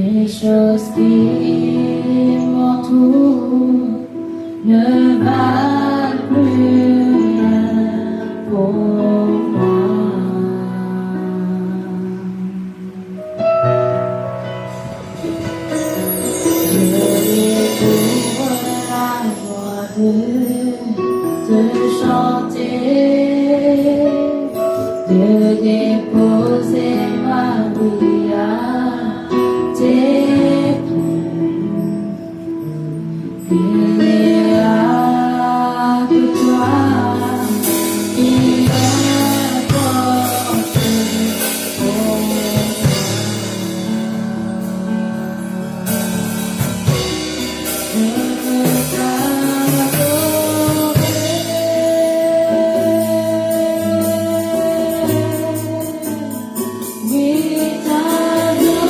Les choses qui m'entourent ne valent plus rien pour moi. Je découvre la joie de chanter, de déposer ma vie à tes pieds. Il n'y a que toi qui m'importe pour moi. Je veux t'adorer. Oui, t'adorer.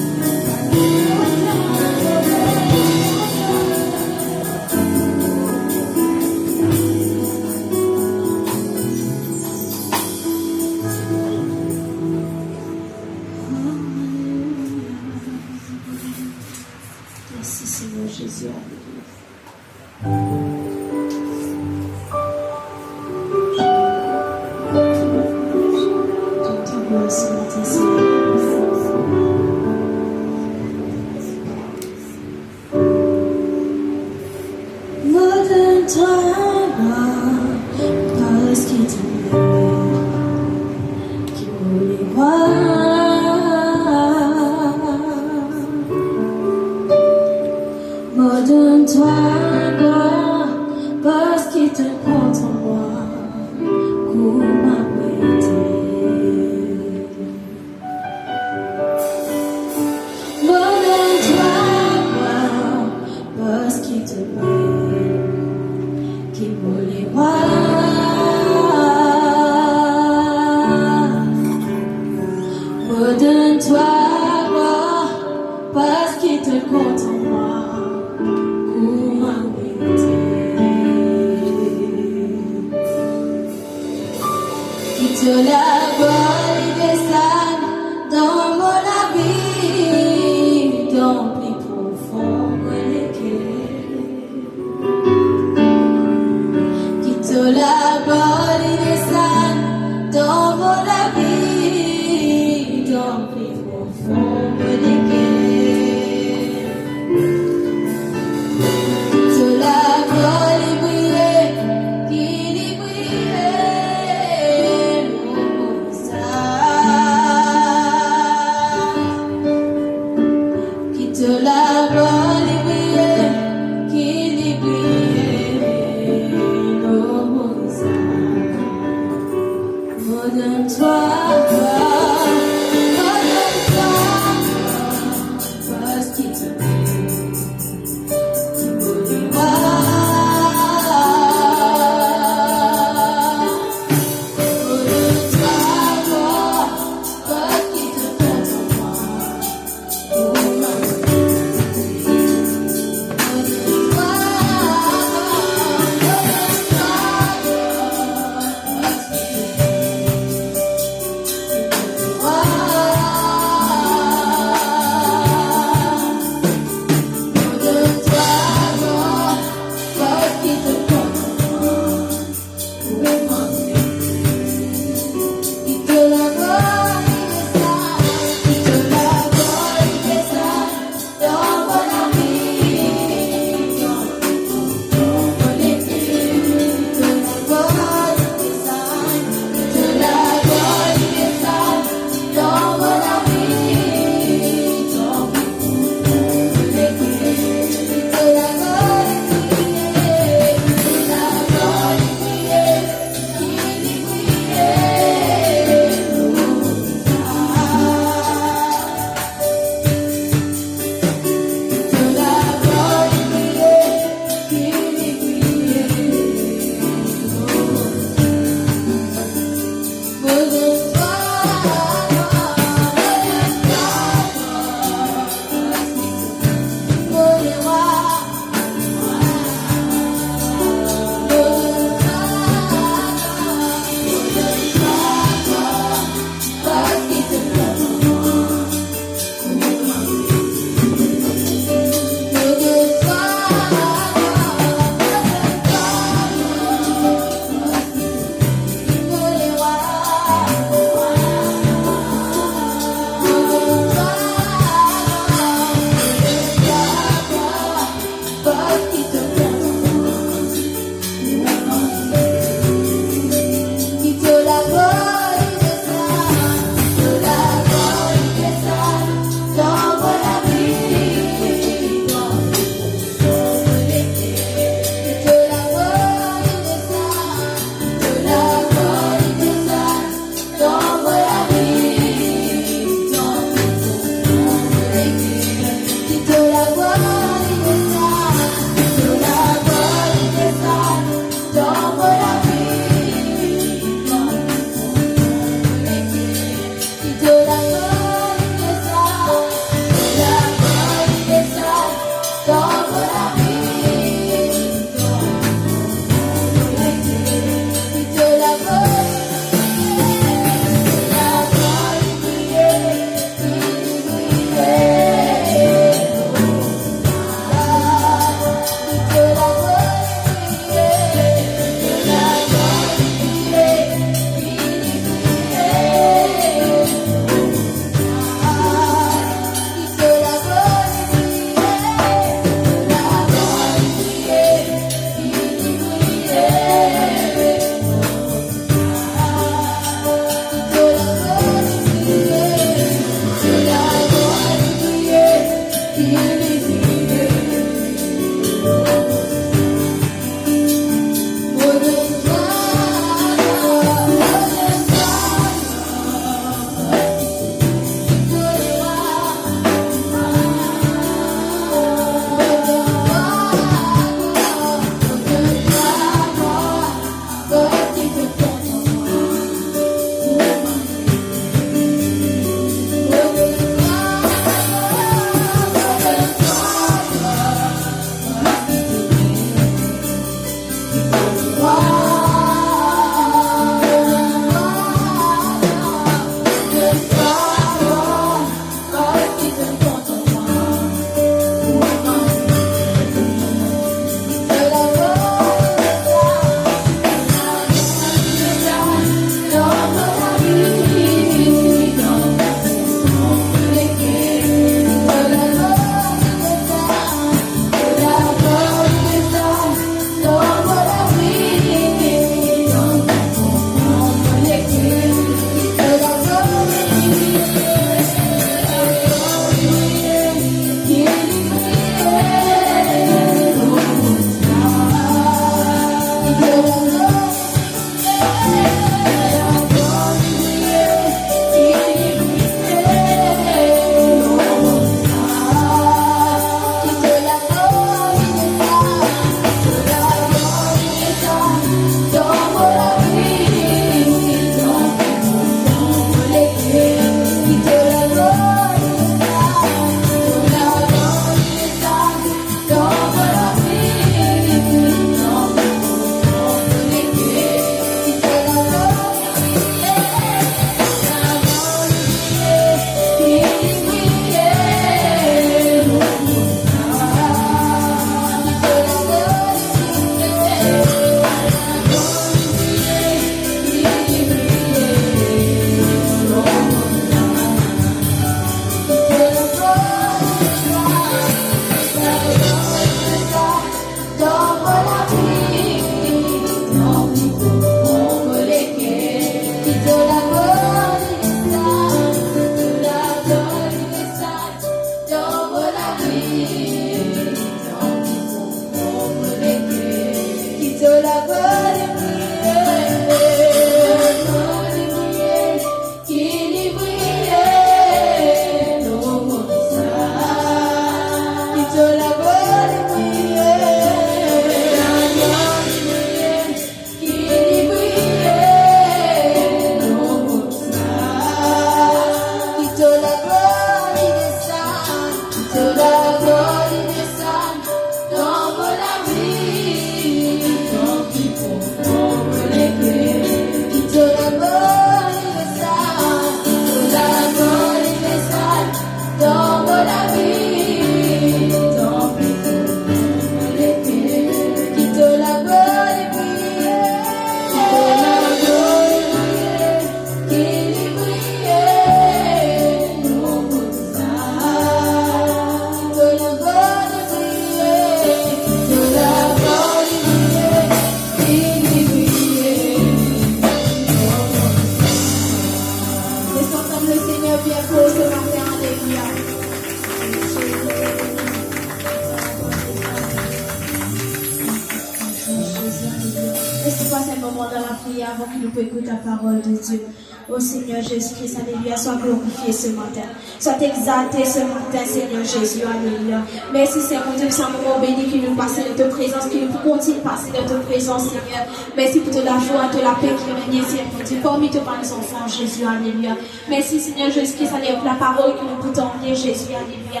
nous passer un moment dans la prière avant que nous puissions écouter la parole de Dieu. Ô Seigneur Jésus-Christ, alléluia, sois glorifié ce matin. Sois exalté ce matin, Seigneur Jésus, alléluia. Merci Seigneur Dieu, c'est un moment béni que nous passons de ta présence, que nous continuons de passer de ta présence, Seigneur. Merci pour toute la joie, toute la paix qui règne, Seigneur Dieu, parmi tous les enfants, Jésus, alléluia. Merci Seigneur Jésus-Christ, alléluia, pour la parole que nous pouvons emmener, Jésus, alléluia.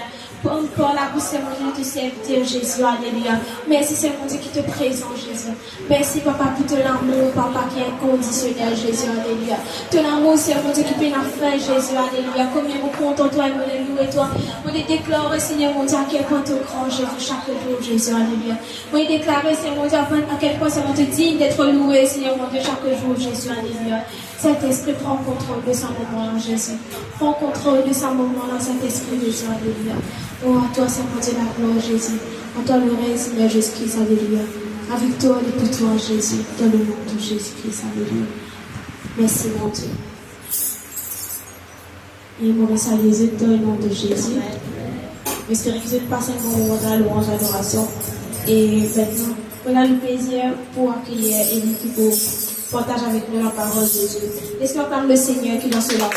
Pour la bouche, Seigneur Dieu, de servir Jésus, alléluia. Merci, Seigneur Dieu, qui te présente, Jésus. Merci, Papa, pour ton amour, Papa, qui est inconditionnel, Jésus, alléluia. Ton amour, Seigneur Dieu, qui peut la fin, Jésus, alléluia. Combien nous comptons toi et nous les louons, toi. On les déclare, Seigneur mon Dieu, à quel point tu es grand, Jésus, chaque jour, Jésus, alléluia. On les déclare, Seigneur mon Dieu, à quel point, Seigneur Dieu, digne d'être loué, Seigneur mon Dieu, chaque jour, Jésus, alléluia. Saint-Esprit, prends contrôle de ce moment-là, Jésus. Prends contrôle de ce moment-là, Saint-Esprit, Jésus, alléluia. Oh, à toi, Seigneur Dieu, la gloire, Jésus. À toi, le règne, Seigneur Jésus-Christ, alléluia. Avec toi et pour toi, Jésus, dans le nom de Jésus-Christ, alléluia. Merci, mon Dieu. Et mon vais saluer dans le nom de Jésus. J'espère que vous êtes passé un bon moment dans la louange, l'adoration. Et maintenant, on a le plaisir pour accueillir Élie qui pour partager avec nous la parole de Dieu. Laissez-nous acclamer le Seigneur qui est dans ce moment.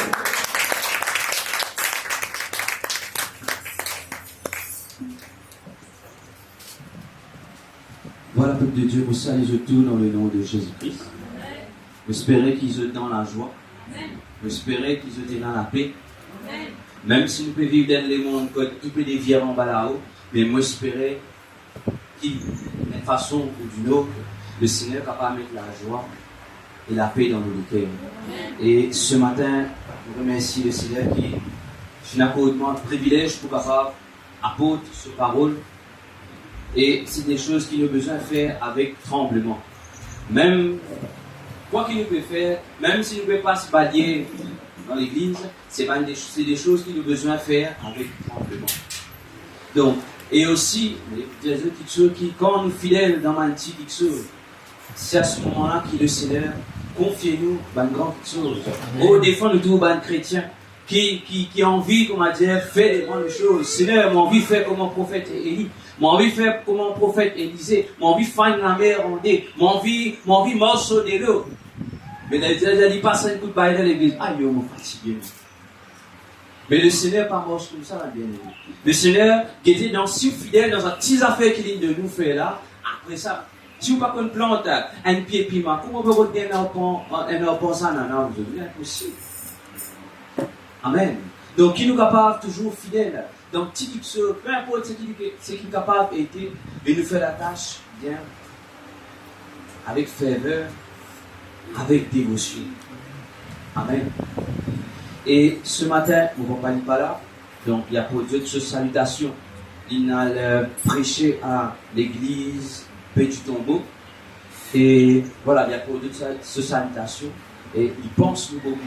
Voilà, peuple de Dieu, vous saluez tout dans le nom de Jésus-Christ. J'espère qu'ils sont dans la joie. J'espère qu'ils sont dans la paix. Même si nous pouvons vivre dans le monde, il peut des vies en bas là-haut, mais moi j'espère qu'il, d'une façon ou d'une autre, le Seigneur est capable de mettre la joie et la paix dans nos cœurs. Et ce matin, je remercie le Seigneur qui fait un privilège pour capable apporter ce parole. Et c'est des choses qu'il a besoin de faire avec tremblement. Même, quoi qu'il peut faire, même s'il ne peut pas se balayer dans l'église, c'est des choses qu'il a besoin de faire avec tremblement. Donc, et aussi, des petites choses qui, quand nous fidèles dans ma petite chose, c'est à ce moment-là que le Seigneur confie-nous une grande chose. Au défend de tout un chrétien qui a envie, comment dire, faire des grandes choses. Seigneur, m'a envie de faire comme un prophète Élie. M'a envie de faire comme un prophète Élisée. M'a envie de faire la mer en dé. M'a envie de morceau de l'eau. Mais il dit pas ça un coup de bail dans l'église. Ah, yo, m'a fatigué. Mais le Seigneur n'est pas mort comme ça, la bien-aimée. Le Seigneur, qui était dans si fidèle, dans une petite affaire qu'il vient de nous faire là, après ça, si vous n'avez pas une plante, un pied piment, comment vous retenez un arpent ça, non, vous êtes impossible. Amen. Donc, il nous capable toujours fidèle. Donc, peu importe ce qu'il est capable d'être, il nous fait la tâche bien, avec ferveur, avec dévotion. Amen. Et ce matin, mon compagnon n'est pas là, donc il y a pour Dieu de ce salutation. Il a prêché à l'église Petit Tombeau. Et voilà, il y a pour Dieu de ce salutation. Et il pense nous beaucoup.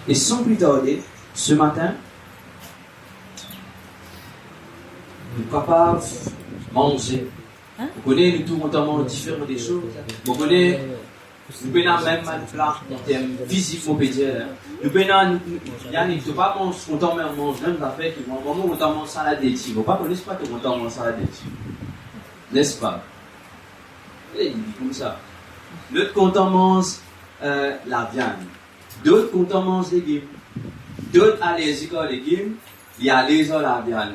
Et sans plus tarder, ce matin, nous sommes capables de manger. Vous connaissez, nous tous entendons différentes des choses. Vous connaissez, nous pouvons même un plat en termes physiques, on peut dire. Nous pouvons, Yannick, tu ne peux pas manger, on t'en mange même affaire qui vont, au moment où on t'en mange salade de tigre. Vous ne connaissez pas que on t'en mange salade de tigre. N'est-ce pas? Et il dit comme ça. L'autre, quand on mange la viande. D'autres, quand on mange les légumes. D'autres, allergiques aux légumes, il y a les à la viande.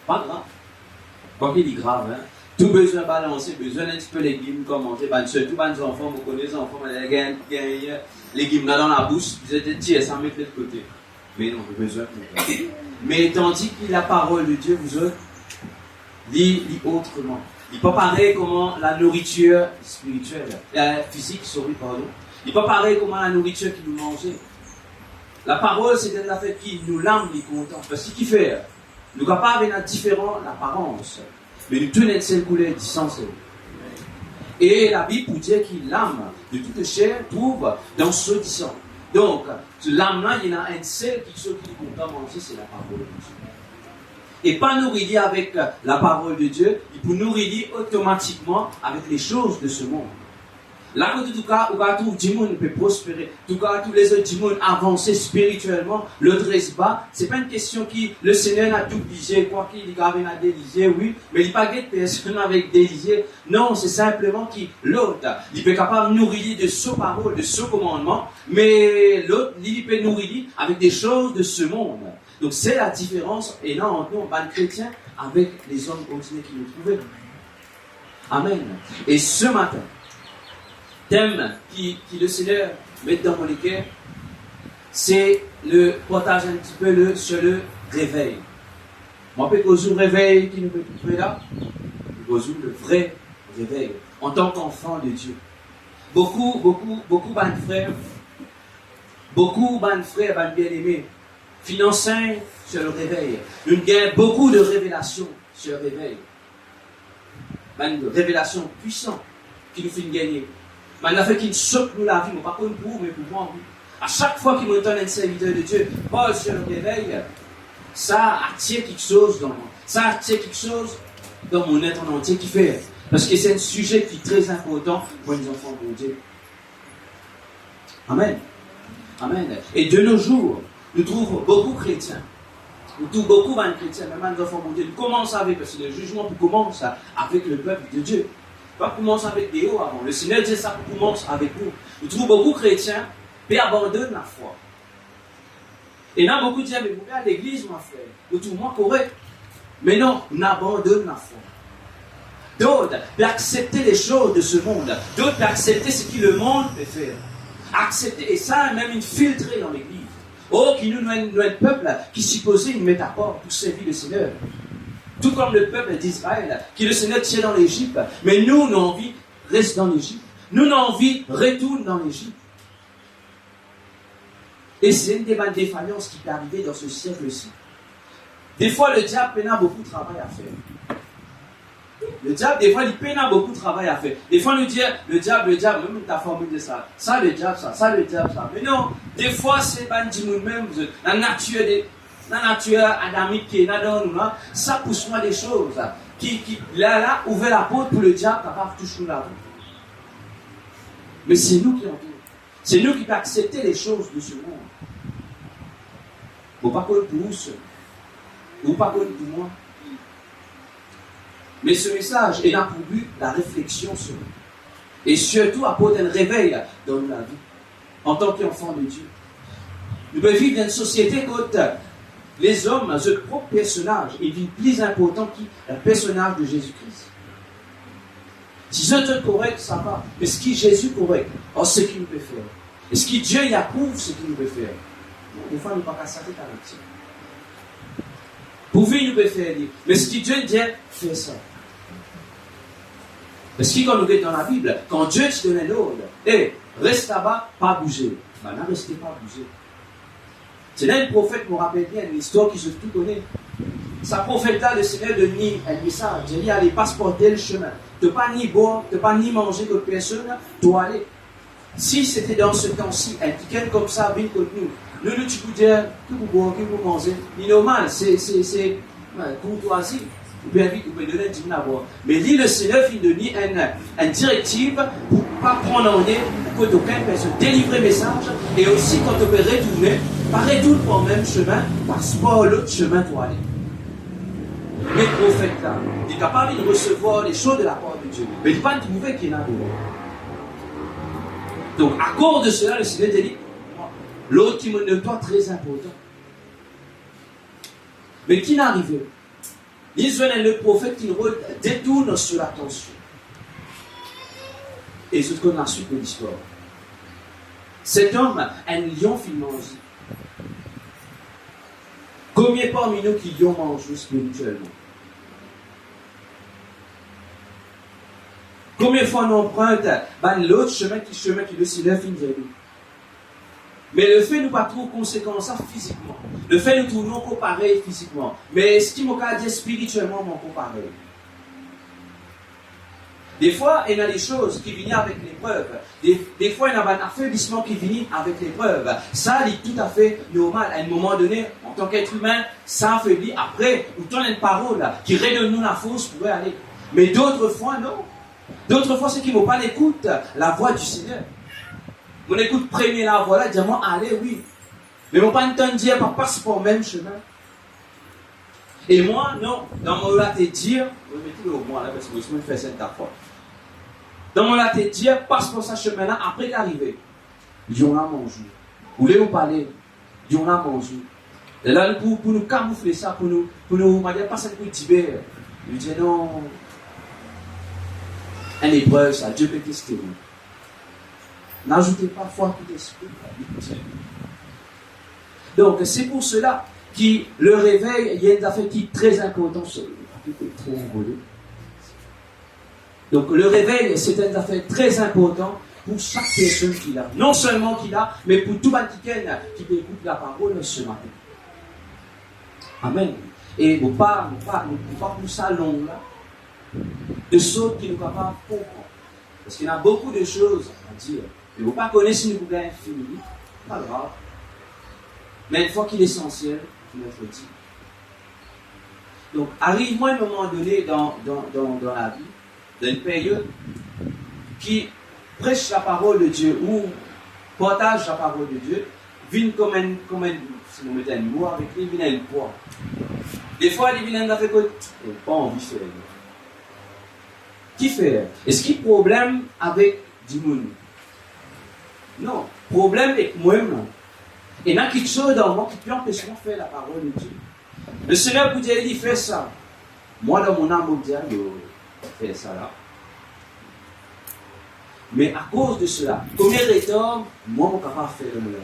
Pas grave. Quoi qu'il est grave, hein. Tout besoin de balancer, besoin d'un petit peu de légumes, comme manger. Surtout, les enfants, vous connaissez les enfants, les légumes là dans la bouche, vous êtes tiers, ça met de l'autre côté. Mais non, vous avez besoin de ça. Mais tandis que la parole de Dieu vous autres, lit autrement. Il n'est pas pareil comment la nourriture spirituelle, physique, pardon. Il n'est pas pareil comment la nourriture qui nous mangeait. La parole, c'est une affaire qui nous l'âme, nous content. Parce que ce qu'il fait, nous sommes capables d'être différents l'apparence, mais nous tenons de cette couleur distance. Et la Bible pour dire que l'âme de toute chair trouve dans ce disant. Donc, l'âme-là, il y en a un seul qui est content manger, c'est la parole de Dieu. Et pas nous relier avec la parole de Dieu, il peut nous relier automatiquement avec les choses de ce monde. Là, en tout cas, on trouve du monde peut prospérer. En tout cas, tous les autres du monde avancer spirituellement, l'autre reste bas. C'est pas une question qui, le Seigneur a tout obligé, quoi qu'il y ait un délisé, oui, mais il n'y a pas de personne avec délisé. Non, c'est simplement qui, l'autre, il peut capable de nourrir de ce parole, de ce commandement, mais l'autre, il peut nourrir avec des choses de ce monde. Donc, c'est la différence, et là, entre nous, en chrétiens, avec les hommes ordinaires qui nous trouvaient. Amen. Et ce matin, thème qui le Seigneur met dans mon cœur, c'est le partage un petit peu sur le réveil. Moi, je peux le réveil qui nous peut trouver là, je peux le vrai réveil en tant qu'enfant de Dieu. Beaucoup de frères, bien-aimés, financés sur le réveil. Nous avons beaucoup de révélations sur le réveil. Une révélation puissante qui nous fait gagner. Mais on a fait qu'il choque nous la vie, mais pas pour nous, mais pour moi. À chaque fois qu'il me donne un serviteur de Dieu, Paul sur le réveil, ça attire quelque chose dans moi. Ça attire quelque chose dans mon être en entier qui fait. Parce que c'est un sujet qui est très important pour les enfants de Dieu. Amen. Amen. Et de nos jours, nous trouvons beaucoup de chrétiens. Nous trouvons beaucoup de chrétiens, même les enfants de Dieu. Nous commençons avec, parce que le jugement commence avec le peuple de Dieu. Pas commencer avec des hauts avant. Le Seigneur dit ça commence avec nous. Nous trouvons beaucoup de chrétiens qui abandonnent la foi. Et là, beaucoup disent, mais vous allez à l'église, ma frère. Nous trouvons correct. Mais non, on abandonne la foi. D'autres peuvent accepter les choses de ce monde. D'autres peuvent accepter ce que le monde peut faire. Accepter, et ça, même une filtrée dans l'église. Oh, qui nous, notre peuple, qui supposait une métaphore pour servir le Seigneur. Tout comme le peuple d'Israël, qui le Seigneur tient dans l'Égypte. Mais nous, nos envies restent dans l'Égypte. Nous, nos envies retournent dans l'Égypte. Et c'est une des défaillances qui peut arriver dans ce siècle-ci. Des fois, le diable peine beaucoup de travail à faire. Le diable, des fois, il peine beaucoup de travail à faire. Des fois, nous dit, le diable, même ta formule de ça. Ça, le diable, ça, le diable, ça. Mais non, des fois, c'est pas du monde même, la nature adamique qui est dans nous, ça pousse moi des choses qui là, ouvre la porte pour le diable capable de toucher la vie. Mais c'est nous qui en tout. C'est nous qui peut accepter les choses de ce monde. Vous pas pour vous seul. Vous pas pour moi. Mais ce message est là pour but la réflexion sur nous. Et surtout apporter un réveil dans la vie. En tant qu'enfant de Dieu. Nous pouvons vivre dans une société où les hommes, leur propre personnage, ils vivent plus important que le personnage de Jésus-Christ. Si c'est un correct, ça va. Mais ce qui est Jésus correct, ce qu'il nous peut faire. Et ce qui Dieu il approuve, ce qu'il nous peut faire. Des fois, nous ne pouvons pas s'arrêter avec ça. Pour vivre, nous pouvons faire. Mais ce qui Dieu dit, fais ça. Parce que quand nous regardons dans la Bible, quand Dieu te donne l'ordre, reste là-bas, pas bouger. Maintenant, restez pas bouger. C'est là le prophète me rappelle bien une histoire qui se tout connaît. Sa prophète-là, le Seigneur de ni un message. Il dit, allez, passe porter le chemin. Tu n'as pas ni boire, tu n'as pas ni manger comme personne, tu dois aller. Si c'était dans ce temps-ci, un petit comme ça, vient contre nous. Nous, tu peux dire, que vous boire, que vous mangez. C'est normal, c'est courtoisie. Ou bien vite, vous pouvez donner 10 000 à boire. Mais lui, le Seigneur, il donne une directive pour ne pas prendre en aide, pour que quelqu'un puisse délivrer le message. Et aussi, quand on peut retourner, pas retourner par le même chemin, parce que pas l'autre chemin pour aller. Mais le prophète là, il est capable de recevoir les choses de la part de Dieu. Mais il n'est pas trouvé qu'il y en a dehors. Donc, à cause de cela, le Seigneur dit, l'autre qui me donne pas très important. Mais qui n'arrive? L'Israël est le prophète qui détourne sur l'attention. Et c'est ce qu'on a su de l'histoire. Cet homme, un lion fit manger. Combien parmi nous qui lions mangent spirituellement? Combien de fois on emprunte l'autre chemin qui le Seigneur finit de nous? Mais le fait de ne pas trouver conséquences physiquement, le fait de nous trouver non pareil physiquement, mais ce qui m'a dit spirituellement, mon pareil. Des fois, il y a des choses qui viennent avec l'épreuve. Des fois, il y a un affaiblissement qui vient avec l'épreuve. Ça, c'est tout à fait normal. À un moment donné, en tant qu'être humain, ça affaiblit. Après, nous donnons une parole qui redonne nous la force pour aller. Mais d'autres fois, non. D'autres fois, ceux qui vont pas écoutent la voix du Seigneur. On écoute premier la voix là, dis moi, allez, oui. Mais on pas entendre dire, pas passe par le même chemin. Et moi, non, dans mon là te dire, je vais mettre au moins là, parce que je me fais cette fois. Dans mon là te dire, passe par ce chemin là, après d'arriver. Dieu a mon jour. Vous voulez vous parler? Dieu a mon jour. Et là, pour nous camoufler ça, pour nous, dire, pas ça pour Tibet. Je dis non. Un épreuve, ça, Dieu peut tester vous. N'ajoutez pas foi tout esprit. Donc, c'est pour cela que le réveil, il y a une affaire qui est très importante. Trop envolé. Donc, le réveil, c'est une affaire très importante pour chaque personne qui l'a. Non seulement qui l'a, mais pour tout le monde qui écoute la parole ce matin. Amen. Et il ne faut pas pour ça long là, de choses qui nous sont capables de comprendre. Parce qu'il y a beaucoup de choses à dire. Il ne faut pas connaître si nous pouvons infini, pas grave. Mais une fois qu'il est essentiel, il faut dire. Donc, arrive-moi à un moment donné dans la vie, dans une période qui prêche la parole de Dieu ou partage la parole de Dieu, vient comme un si vous mettez un mot avec lui, il vient un poids. Des fois, il vient avec il n'a pas envie de faire. Qui fait? Est-ce qu'il y a problème avec du monde? Non. Problème avec moi-même. Et il y a quelque chose dans moi qui peut empêcher de faire la parole de Dieu. Le Seigneur vous dit, il fait ça. Moi, dans mon âme, je fais ça là. Mais à cause de cela, combien de temps, moi, je suis capable de faire le malheur.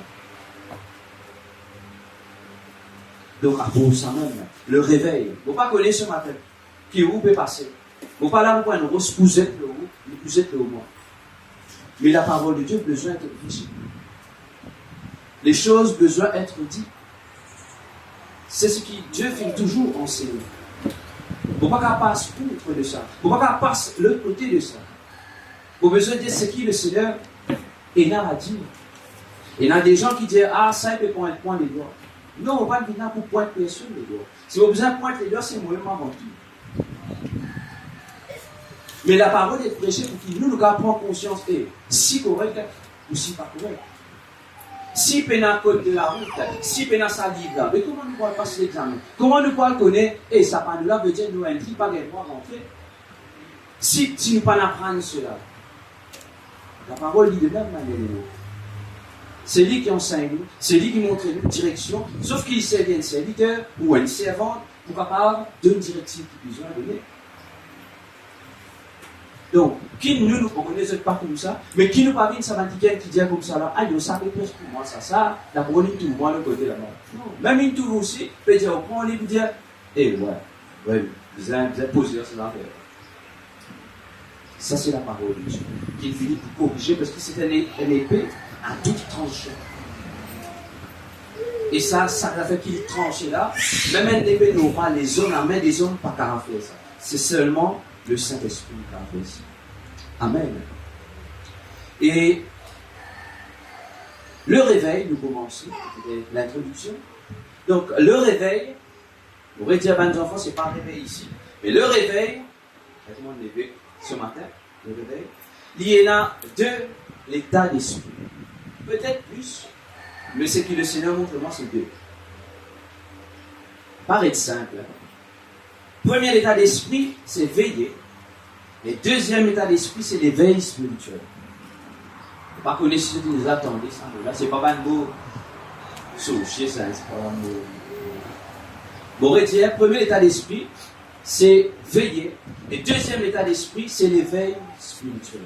Donc, à cause de ça même, le réveil, vous ne pouvez pas connaître ce matin, qui vous peut passer. Vous ne pouvez pas là pour une rose poussette le haut, une poussette le haut. Mais la parole de Dieu a besoin d'être précise. Les choses besoin d'être dites. C'est ce que Dieu fait toujours enseigner. Vous ne pouvez pas passer outre de ça. Vous ne pouvez pas passer l'autre côté de ça. Vous avez besoin de dire ce qui le Seigneur est là à dire. Et il y a des gens qui disent, ah, ça, il peut prendre point les doigts. Non, on va venir pour pointer personne les doigts. Si vous avez besoin de pointer les doigts, c'est moi-même avant tout. Mais la parole est prêchée pour que nous prenions conscience, et si correct ou si pas correct. Si pena code de la route, si pena sa livre, mais comment nous pouvons passer l'examen? Comment nous pouvons connaître, et ça pas nous là veut dire nous un qui pas de droit rentrer. Si nous ne pas apprendre cela, la parole dit de même manière. C'est lui qui enseigne, c'est lui qui montre une direction, sauf qu'il sert un serviteur ou une servante pour capable d'une directive qu'il besoin donner. Donc, qui nous ne connaissons pas comme ça, mais qui nous parle d'une sabbaticaine qui dit comme ça là, ah, ça fait presque pour moi, ça, la parole tout moi le côté là-bas. Non, même une tour aussi, peut dire, on prend les peut dire, eh ouais, vous avez posé ça là. Ça, c'est la parole de Dieu, qui finit pour corriger, parce que c'est une épée à toute tranchée. Et ça a fait qu'il tranche là, même un épée normale, les hommes, la main des hommes, pas qu'à faire ça. C'est seulement le Saint-Esprit qui a fait ça. Amen. Et le réveil, nous commençons, c'était l'introduction. Donc, le réveil, on pourrait dire à nos enfants, c'est pas un réveil ici, mais le réveil, faites-moi le lever ce matin, le réveil, il y en a deux l'état d'esprit. Peut-être plus, mais ce que le Seigneur montre moi, c'est deux. Paraît simple. Premier état d'esprit, c'est veiller. Et deuxième état d'esprit, c'est l'éveil spirituel. Vous ne pas connaître ce que vous attendez, ça. Là, c'est pas un mot soucier, ça, c'est pas un mot. Bon, retirez, premier état d'esprit, c'est veiller. Et deuxième état d'esprit, c'est l'éveil spirituel.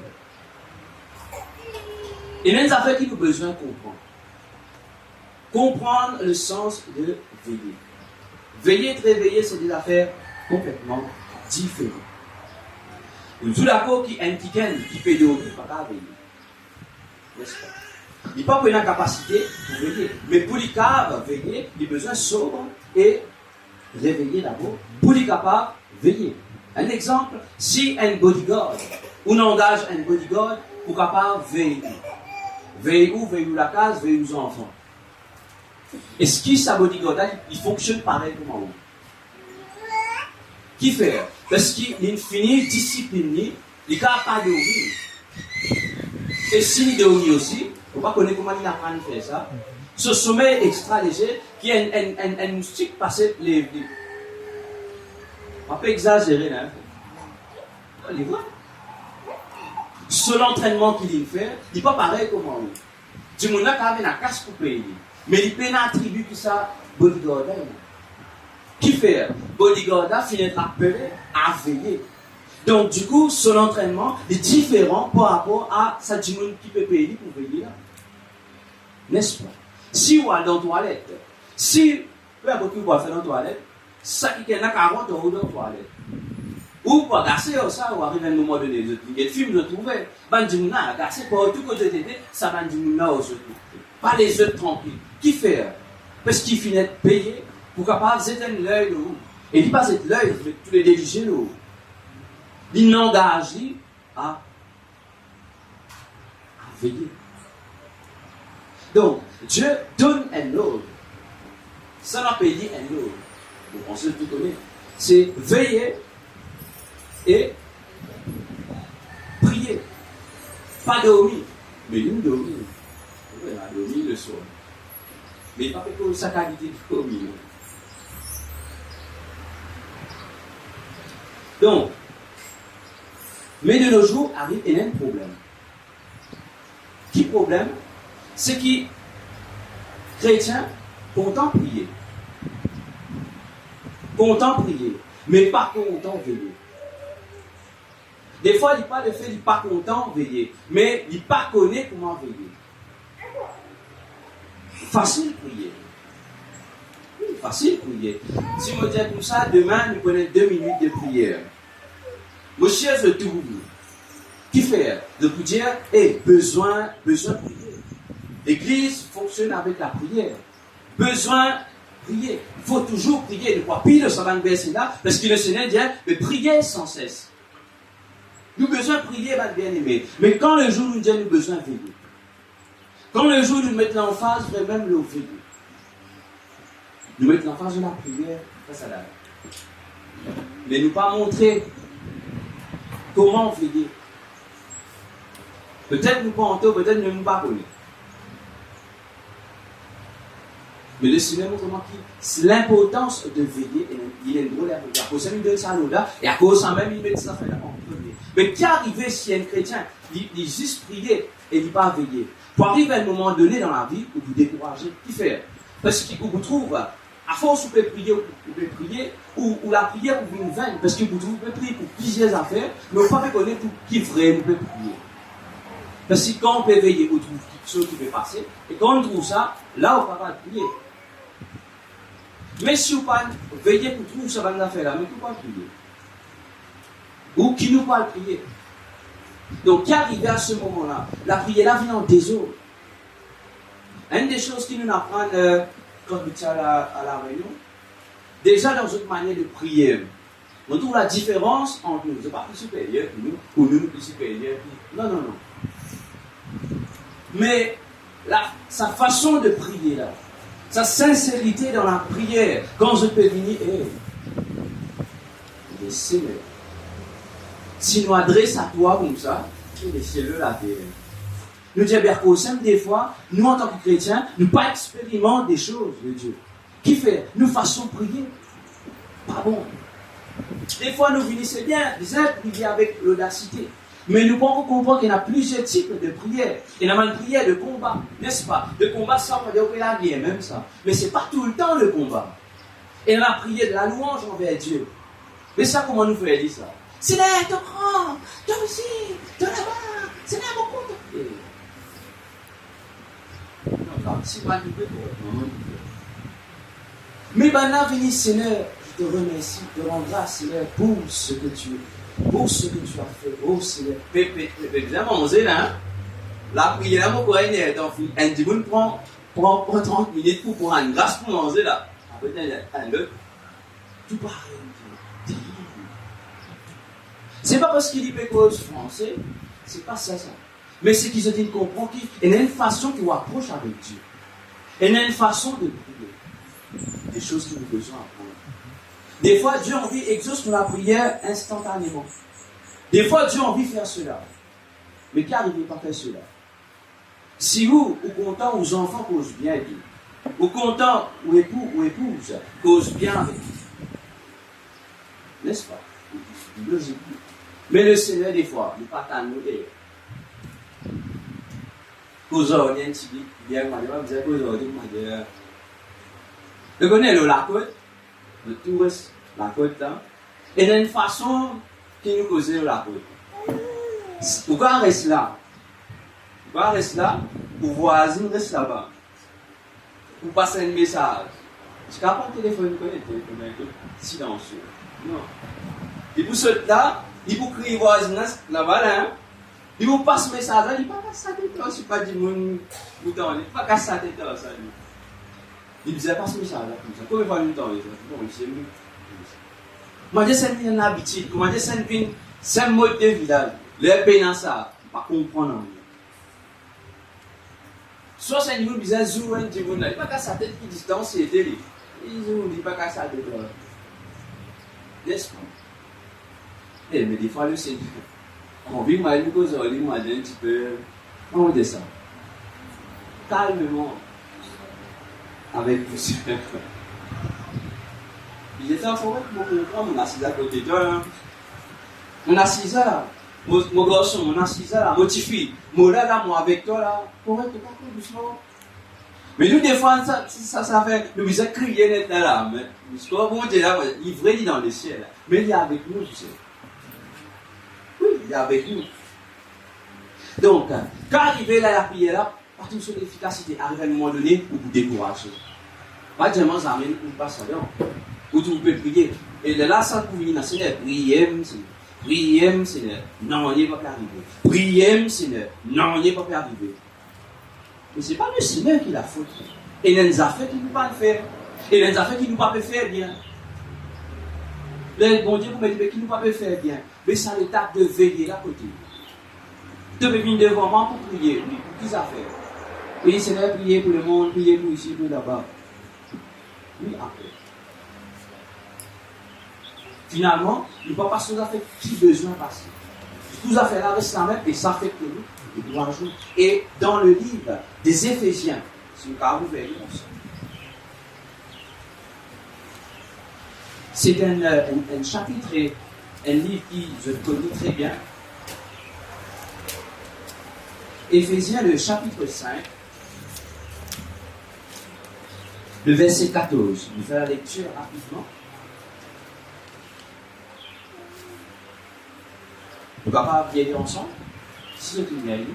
Et même affaires qui nous besoin de comprendre. Comprendre le sens de veiller. Veiller et réveiller, c'est des affaires complètement différentes. Tout d'accord qui indique qui peut dire pas veiller. N'est-ce pas? Il n'a pas une capacité pour veiller. Mais pour les capables de veiller, il a besoin de sobre et réveiller d'abord. Pour les capables de veiller. Un exemple, si un bodyguard, on engage un bodyguard pour capable de veiller. Veille où la case, veille aux enfants. Est-ce que sa bodyguard, il fonctionne pareil comme un Qui fait? Parce qu'il est fini, discipliné, Il n'a pas dormi. Et s'il dormit aussi, on ne va pas connaître comment il apprend à faire ça. Ce sommeil extra léger, qui est un moustique passé les. On peut exagérer, hein. On les voit. Ce l'entraînement qu'il fait, il n'est pas pareil comme lui. Du monde qui a la casse pour payer. Mais il peut un attribut qui ça, bodyguard. Qui fait? Bodyguard finit appelé à veiller. Donc, du coup, son entraînement est différent par rapport à ça du monde qui peut payer pour veiller là. N'est-ce pas? Si vous allez dans la toilette, si peu importe qui vous faire dans la toilette, ça qui est là 40 euros dans la toilette. Ou pas gasser ça, ou arrive à un moment donné, le film de trouver, bandimuna, gasser pour tout côté d'été, ça bandimuna aussi. Pas les autres tranquilles. Qui fait? Parce qu'il finit de payer pour capable d'éteindre l'œil de vous. Et il passe l'œil, tous les délicieux de vous. Il n'engage à veiller. Donc, Dieu donne un ordre. Ça n'a pas dit un ordre. Donc, on sait tout connaître. C'est veiller et prier. Pas dormir. Mais il dormir. Il a dormi le soir. Mais il n'a pas fait que sa qualité de dormir. Donc, mais de nos jours, arrive un problème. Qui problème? C'est que chrétiens, content prier. Content prier, mais pas content veiller. Des fois, il pas le fait, il pas content veiller, mais il pas connaît comment veiller. Facile prier. Oui, facile prier. Si on dit comme ça, demain, nous prenons 2 minutes de prière. Monsieur se trouve. Qui fait? De dire, besoin de prier. L'église fonctionne avec la prière. Besoin de prier. Il faut toujours prier. Ne pas pire ça va nous baisser là, parce que le Seigneur dit, mais priez sans cesse. Nous avons besoin de prier, bien aimé. Mais quand le jour nous dit, nous avons besoin de veiller. Quand le jour nous mettons l'emphase, vraiment le veiller. Nous mettons l'emphase de la prière, ça là. Mais nous pas montrer comment veiller. Peut-être nous pas entendre, peut-être nous ne pas connaître. Mais le Seigneur montre comment l'importance de veiller, il est une drôle d'importance. À cause de donne ça là, et à cause de même, il met ça là en premier. Mais qui arrive si un chrétien, il juste prier et il pas veiller. Pour arriver à un moment donné dans la vie où vous découragez, qui fait? Parce que vous trouvez, à force vous pouvez prier, ou la prière vous une vaine, parce que vous pouvez prier pour plusieurs affaires, mais vous ne pouvez pas connaître pour qui vrai vous pouvez prier. Parce que quand on peut veiller, on trouve quelque chose qui peut passer, et quand on trouve ça, là on ne peut pas prier. Mais si vous pas veiller pour trouver ça va nous faire là, mais vous ne pouvez pas prier. Ou qui nous parle prier. Donc, qui arrive à ce moment-là? La prière là vient en désordre. Une des choses qui nous apprennent quand nous sommes à la réunion, déjà dans notre manière de prier, on trouve la différence entre nous. Ce n'est pas plus supérieur que nous, ou nous plus supérieur que nous. Non, non, non. Mais sa façon de prier là, sa sincérité dans la prière, quand je peux venir, Seigneur, si nous adressons à toi comme ça, laissez-le la terre. Nous disons bien qu'au des fois, nous en tant que chrétiens, nous pas expérimentons des choses de Dieu. Qui fait? Nous faisons prier. Pas bon. Des fois, nous finissons bien, prier avec l'audacité. Mais nous pouvons comprendre qu'il y a plusieurs types de prières. Il y a une prière de combat, n'est-ce pas? De combat, ça, on va dire que la vie est même ça. Mais ce n'est pas tout le temps le combat. Et la prière de la louange envers Dieu. Mais ça, comment nous faisons dire ça? Seigneur, ton grand, toi aussi, ton là-bas, Seigneur, mon compte. Non, c'est pas du tout. Mais maintenant, venez, Seigneur, je te remercie, je te rends grâce, Seigneur, pour ce que tu es. Pour ce que tu as fait, oh Seigneur. Évidemment, on sait là, la prière, mon courant est en fille. Un dimanche prend 30 minutes pour prendre une grâce pour manger là. Après, un autre. Tout pareil. C'est pas parce qu'il dit cause français, c'est pas ça. Mais c'est qu'ils se disent comprend qu'il y a une façon qui vous approche avec Dieu. Il y a une façon de prier. Des choses que nous devons apprendre. Des fois, Dieu a envie d'exaucer la prière instantanément. Des fois, Dieu a envie de faire cela. Mais qui n'arrive pas à faire cela? Si vous, ou content, vos enfants causent bien avec vous, ou content, ou époux, ou épouse, causent bien avec vous. N'est-ce pas? Logique. Mais le Seigneur, des fois, il n'est pas à nous d'ailleurs. Cause on y a un petit bien, moi, je vais dire, cause on dit, vous connaissez la côte, le touriste, la côte là, et il y a une façon qui nous cause la côte. Pourquoi on reste là? Pourquoi on reste là? Pour voisin reste là-bas. Pour passer un message. Je ne peux pas le téléphone connecté, silencieux. Non. Et pour ceux là, il faut crier voisin là-bas là. Il vous passe un message là, il ne peut pas ça tête, je ne pas du monde bouton, il ne peut pas casser sa tête ça. Il disait pas ce message là comme ça. Combien de fois nous temps bon, il s'est mis. Moi je sais une habitude, moi je sais c'est un mode de vie là. Les pays dans ça, pas comprendre. Soit c'est une bizarre jour un petit monde là, il pas casser sa tête qui distance c'est télé. Il dit pas casser sa tête là. N'est-ce pas? Mais des fois le Seigneur on vit mal du cause, on dit moi un petit peu. On dit ça. Calmement. Avec vous. Il était en forêt pour comprendre, on a 6 heures à côté de toi. On a 6 heures. Mon garçon, on a 6 heures. Mon petit fille, moi là, moi avec toi là. Forêt, tu pas doucement. Mais nous, des fois, ça fait. Nous, nous crier net là. Mais, l'histoire, bon Dieu là, il est vrai, il est dans le ciel. Mais il est avec nous, tu sais. Oui, il est avec nous. Donc, quand arrivé là, la prière là, partout sur l'efficacité, arrive à un moment donné, vous vous découragez. Pas vraiment, ça amène une passe à l'heure. Où vous pouvez prier. Et de là, ça vous vient, Seigneur, priez, Seigneur. Priez, Seigneur. Non, il n'est pas arrivé. Priez, Seigneur. Non, il n'est pas arrivé. Mais ce n'est pas le Seigneur qui l'a faute. Et il nous a fait qu'il ne peut pas le faire. Et il nous a fait qu'il ne peut pas le faire bien. Le bon Dieu, vous me dites qu'il ne peut pas le faire bien. Mais c'est l'étape de veiller là côté. De venir devant moi pour prier. Oui, pour qui ça fait? Oui, Seigneur, prier pour le monde, prier pour ici, pour là-bas. Oui, après. Finalement, il ne peut pas passer aux affaires qui besoin passer. Tout à fait là reste la même et ça fait que nous, et 3 jours. Et dans le livre des Éphésiens, si vous avez ouvert, c'est un chapitre, un livre qui je connais très bien. Éphésiens, le chapitre 5, le verset 14. Je vais faire la lecture rapidement. On va pas y aller ensemble. Si vous voulez y aller.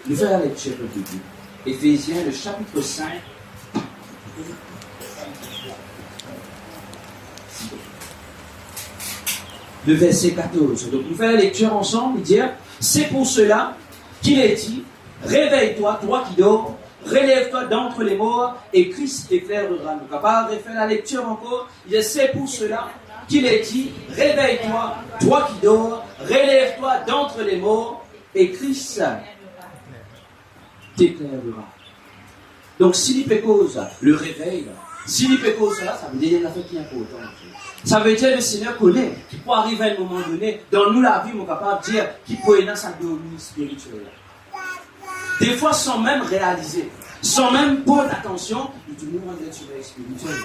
Nous faisons la lecture au début. Éphésiens, le chapitre 5. Le verset 14. Donc nous faisons la lecture ensemble et dire, c'est pour cela qu'il est dit, réveille-toi, toi qui dors, relève-toi d'entre les morts et Christ t'éclairera. Nous capables de faire la lecture encore. Il dit, c'est pour cela qu'il est dit, réveille-toi, toi qui dors, relève-toi d'entre les morts et Christ t'éclairera. Donc s'il peut cause le réveil, s'il peut cause cela, ça veut dire qu'il y a une affaire qui est importante. Ça veut dire que le Seigneur connaît, qu'il peut arriver à un moment donné, dans nous la vie, on est capable de dire qu'il peut être dans sa domination spirituelle. Des fois, sans même réaliser, sans même prendre attention, nous tournons dans une sommeil spirituel.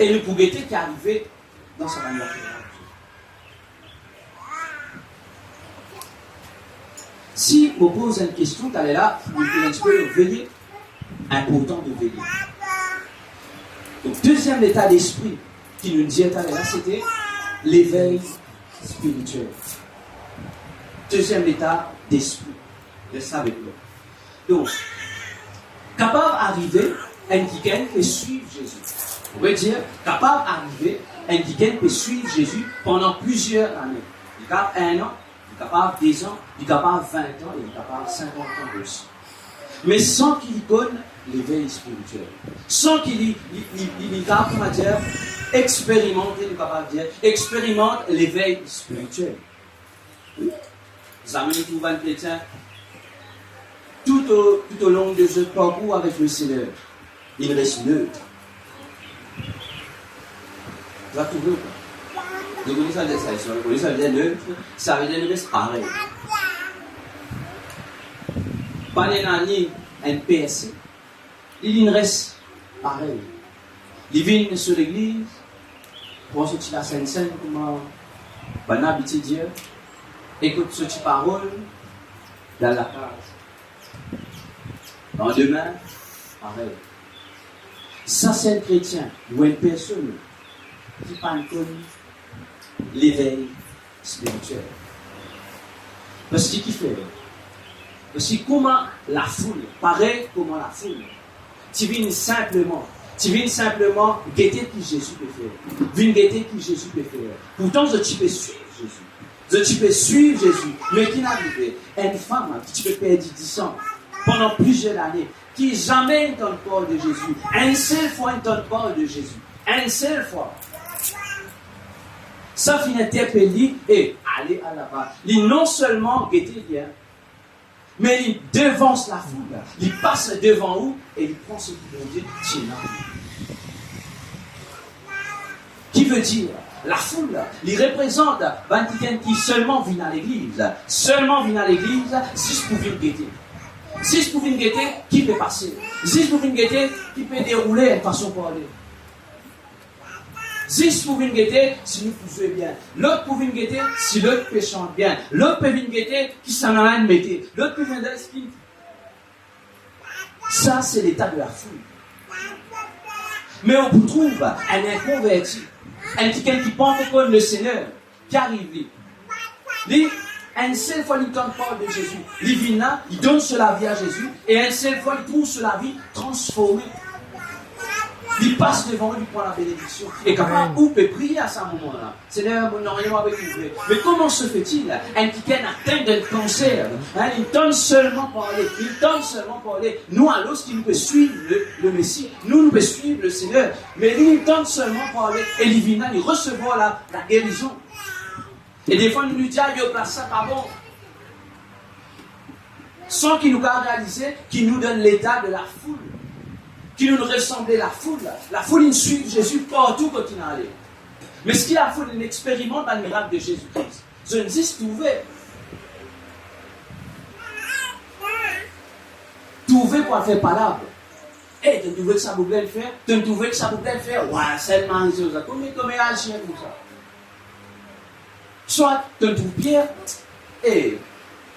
Et le pauvreté qui est arrivé dans sa manière de réagir. Si on pose une question, tu es là, vous pouvez un petit peu veiller, important de veiller. Donc, deuxième état d'esprit qui nous disait tout à l'heure, c'était l'éveil spirituel. Deuxième état d'esprit. Reste avec nous. Donc, capable d'arriver à un quelqu'un qui suit Jésus. On veut dire, capable d'arriver à un quelqu'un qui suit Jésus pendant plusieurs années. Il est capable 1 an, il est capable 10 ans, il est capable 20 ans, et il est capable 50 ans aussi. Mais sans qu'il connaisse l'éveil spirituel. Sans qu'il comment dire, expérimenter, expérimente l'éveil spirituel. Oui. Ça amène tout le chrétien tout au long de ce parcours avec le Seigneur. Il reste neutre. Tu vas trouver ou pas? Vous connaissez ça, vous connaissez ça veut dire neutre, ça veut dire qu'il reste pareil. Pas les NPSC, il reste pareil. Il vient sur l'église, pour sortir la Sainte-Sainte, comment on habite Dieu, écoute ce petit parole dans la case. Dans demain, pareil. Ça, c'est un chrétien ou une personne qui parle comme l'éveil spirituel. Parce qu'il fait. Parce que comment la foule, pareil comment la foule, tu viens simplement guetter qui Jésus peut faire. Viens guetter qui Jésus peut faire. Pourtant, tu peux suivre Jésus. Tu peux suivre Jésus. Mais qui n'a arrivé? Une femme qui peut perdre 10 ans pendant plusieurs années, qui jamais n'entend parole de Jésus. Une seule fois n'entend parole de Jésus. Une seule fois. Ça finit interpeller et aller à là-bas. Il non seulement guetter bien, mais il devance la foule. Il passe devant eux et il prend ce qui veut dire tiens là. Qui veut dire la foule, il représente quelqu'un qui seulement vient à l'église. Seulement vient à l'église, si je pouvais le guetter. Si je pouvais le guetter, qui peut passer? Si je pouvais le guetter, qui peut dérouler une façon pour aller? Si je pouvais le guetter, si nous pouvions bien. L'autre pouvait le guetter, si l'autre peut chanter bien. L'autre peut le guetter, qui s'en a rien mettre. L'autre peut venir dans l'esprit. Ça, c'est l'état de la foule. Mais on trouve un inconverti, quelqu'un qui pense comme le Seigneur, qui arrive. Lui, une seule fois, il entend parole de Jésus. Il vient là, il donne la vie à Jésus, et une seule fois, il trouve la vie transformée. Il passe devant lui, il prend la bénédiction. Et comment on peut prier à ce moment-là? Seigneur, mon nom avec vous. Mais comment se fait-il? Un quelqu'un atteint d'un cancer, il tente seulement parler. Il tente seulement parler. Nous, alors, qu'il peut suivre le Messie, nous pouvons suivre le Seigneur. Mais lui, il tente seulement parler. Et il vient, il recevoir la guérison. Et des fois, nous lui disons, il place ça pas bon. Sans qu'il nous a réalisé qu'il nous donne l'état de la foule. Qui nous ressemblait la foule. La foule, il suit Jésus partout quand il est allé. Mais ce qui la foule, il expérimente le miracle de Jésus-Christ. Je ne dis ce que tu veux. Tu veux pour faire palabre. Et tu veux que ça vous plaît faire. Tu veux que ça vous plaît faire. Ouais, c'est le c'est ça. Comment agir comme ça? Soit tu trouves Pierre. Et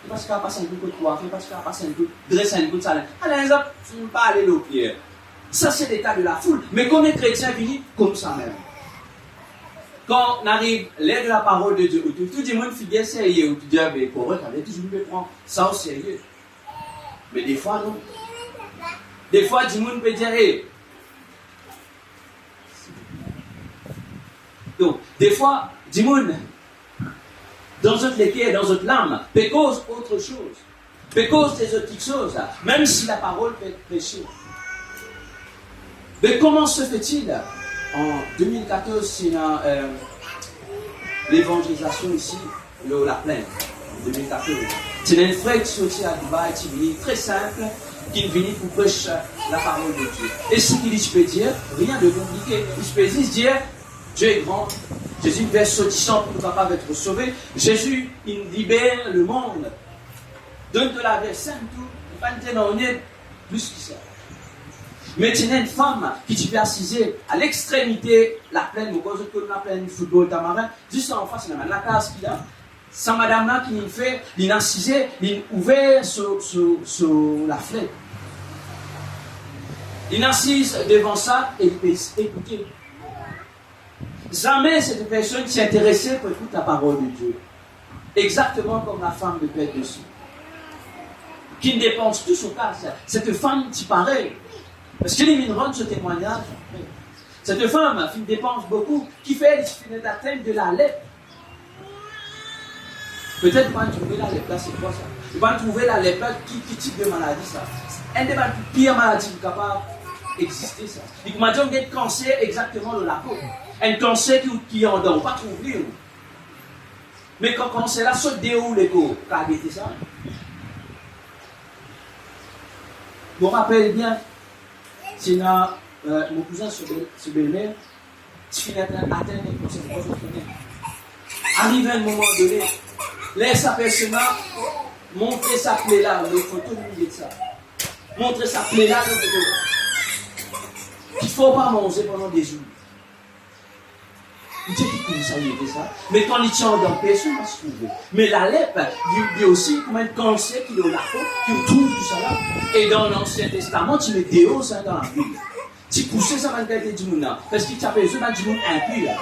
parce qu'il a passé un coup de coiffure, parce qu'il a passé un coup de dresse, un coup de salaire. Allez, tu ne peux pas aller au Pierre. Ça, c'est l'état de la foule. Mais comme les chrétiens finissent comme ça même. Quand on arrive l'air de la parole de Dieu, où tout le monde fait sérieux, où tu dis, mais pour eux, tu as toujours pu prendre ça au sérieux. Mais des fois, non. Des fois, du monde peut dire, hey. Donc, des fois, du monde, dans notre cœur, dans notre âme, peut cause autre chose. Peut cause des autres choses, même si la parole peut être prêchée. Mais comment se fait-il? En 2014, c'est l'évangélisation ici, la plaine, en 2014. C'est un frère qui sortit à Dubaï, qui vient très simple, qui vient pour prêcher la parole de Dieu. Et ce qu'il dit, je peux dire, rien de compliqué. Je peux dire, Dieu est grand, Jésus est sortissant pour être capable d'être sauvé. Jésus, il libère le monde. Donne de la vie sainte, tout. Il va nous plus que ça. Mais tu as une femme qui tu peux assiser à l'extrémité, la plaine, ou cause de la plaine du football tamarin, juste en face, la case qu'il a. Sa madame-là qui nous fait, il a assisé, il a ouvert sur la fenêtre. Il assise devant ça et il peut écouter. Jamais cette personne s'est intéressée pour écouter la parole de Dieu. Exactement comme la femme de Père dessus. Qui ne dépense tout son cas. Cette femme, qui pareil. Parce qu'il est rend ce témoignage. Cette femme qui dépense beaucoup, qui fait l'atteinte de la lèpre. Peut-être pas trouver la lèpre, c'est quoi ça? Il va trouver la lèpre, qui type de maladie ça? Un des pires maladies capable d'exister ça. Il m'a dit qu'on a un cancer exactement de la peau. Un cancer qui est en dehors, pas trouver. Mais quand le cancer là saute déroule les cours, t'as arrêté ça? Vous rappelez bien, C'est mon cousin sur belle-mère, tu finis atteindre les conséquences de arrivé à un moment donné, laisse sa personne montrer sa plaie là, les photos de ça. Montrer sa plaie là, il ne faut pas manger pendant des jours. Dieu qui commence à dire ça. Mais quand il tient dans personne va se trouver. Mais la lèpre, il dit aussi comment un cancer qui est au la peau, qui trouve tout ça là. Et dans l'Ancien Testament, tu mets des hauts dans la Bible. Tu pousses ça dans le du monde là. Parce qu'il t'appelle besoin du monde impur là.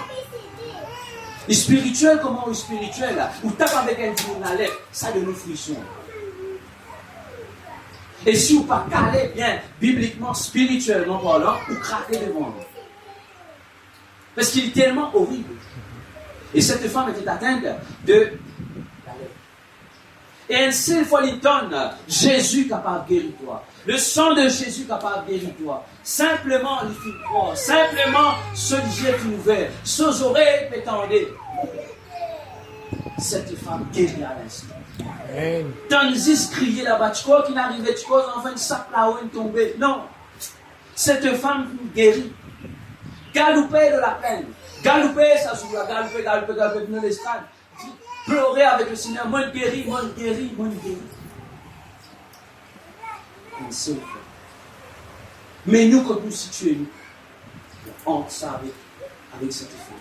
Et spirituel, comment spirituel là? Ou tape avec un du monde à lèpre, ça donne une friction. Et si vous ne pas calé bien, bibliquement, spirituellement parlant, vous craquez devant nous. Parce qu'il est tellement horrible. Et cette femme était atteinte de la lèpre. Et une seule fois, il donne Jésus capable de guérir toi. Le sang de Jésus capable de guérir toi. Simplement, il fit croire. Simplement, ce Dieu qui nous ouvert. Ses oreilles m'étendaient. Cette femme guérit à l'instant. Tandis crier là-bas, tu crois qu'il n'arrivait, tu crois enfin une sac là-haut, une tombée. Non. Cette femme guérit. Galoupé de la peine. Galoupé, ça se voit. Galoupé, dans l'estrade. Pleurer avec le Seigneur. Moi, guéri. Une seule fois. Mais nous, quand nous situons, nous, honte ça avec cette femme.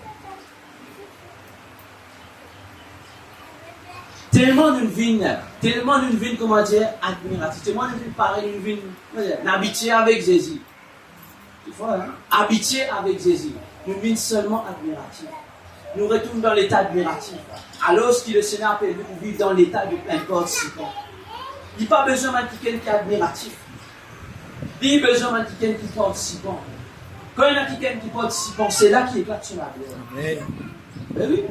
Tellement d'une vie, comment dire, admirative. Tellement d'une vie pareille, d'une vie, n'habituée avec Jésus. Habitué avec Jésus. Nous vivons seulement admiratifs. Nous retournons dans l'état admiratif. Alors que le Seigneur appelle nous vivre dans l'état de plein participant. Il n'y a pas besoin d'un quelqu'un qui est admiratif. Il n'y a besoin d'un quelqu'un qui est participant. Quand il y a quelqu'un qui est participant, c'est là qu'il éclate sur la gloire. Mais oui.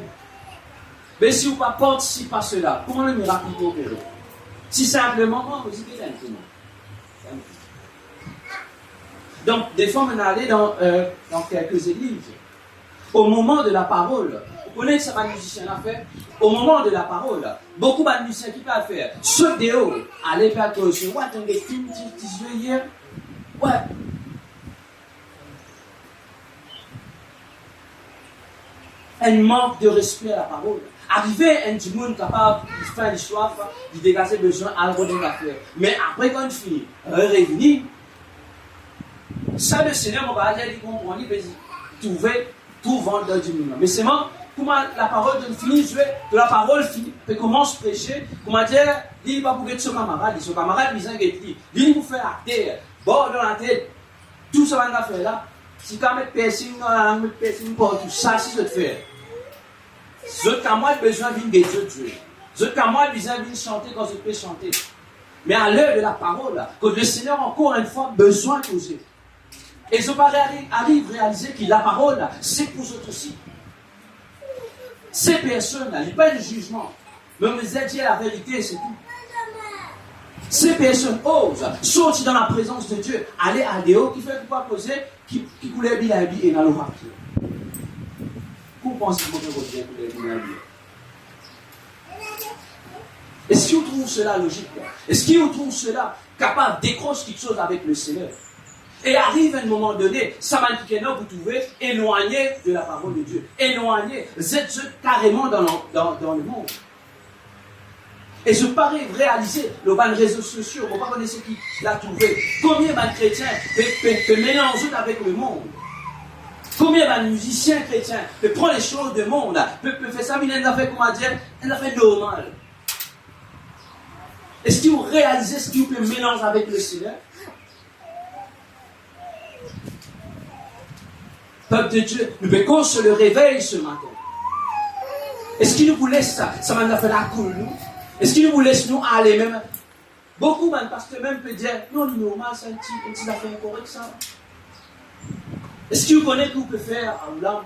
Mais si vous ne participez pas à cela, comment le miracle peut opérer? Si simplement, vous y allez un. Donc, des fois, on est allé dans quelques églises. Au moment de la parole, vous connaissez ce que les musiciens ont fait? Au moment de la parole, beaucoup de musiciens qui peuvent faire. Ce déo, allez faire que je vois dans les films, tu hier. Ouais. Un manque de respect à la parole. Arriver un petit monde capable de faire l'histoire, de dégager besoin à l'ordre d'affaires. Mais après, quand il finit, revenir. Ça, le Seigneur m'a dit qu'on va trouver tout vendre dans du monde. Mais c'est moi, comment la parole de finir, de la parole finit, puis commence à prêcher, comment dire, il va pour être son camarade, il s'en dit, il vous fait acter, bon dans la tête, tout ça va faire là. Si quand même piercing dans la langue, piercing pour tout ça, si je te fais. Je qu'à moi besoin d'une guérison de Dieu. Je qu'à moi besoin d'une chanter quand je peux chanter. Mais à l'heure de la parole, que le Seigneur encore une fois besoin de causer. Et je arrive à réaliser que la parole, c'est pour eux aussi. Ces personnes, il n'y a pas de jugement. Mais on les a dit la vérité, c'est tout. Ces personnes osent sortir dans la présence de Dieu, aller à Déo, qui fait pas poser, qui coulait bien la vie et dans le papier. Vous pensez que vous pouvez couler la vie? Est-ce que vous trouvez cela logique? Est-ce que vous trouvez cela capable de décrocher quelque chose avec le Seigneur? Et arrive à un moment donné, ça va vous trouvez éloigné de la parole de Dieu. Éloigné. Vous êtes carrément dans le monde. Et je parais réaliser le ban réseaux sociaux, on ne va pas connaître qui l'a trouvé. Combien de chrétiens peuvent mélanger avec le monde? Combien de musiciens chrétiens peuvent prendre les choses du monde, peuvent faire ça, mais ils ont fait, comment dire, ils ont fait normal. Est-ce que vous réalisez ce qui vous peut mélanger avec le Seigneur? Peuple de Dieu, nous pouvons se le réveil ce matin. Est-ce qu'il nous vous laisse ça? Ça m'a fait la cool, nous. Est-ce qu'il nous vous laisse nous aller même? Beaucoup de pasteurs même peuvent dire, non, c'est normal, c'est un petit affaire correct, ça. Est-ce que vous connaissez ce que vous pouvez faire à Oulam?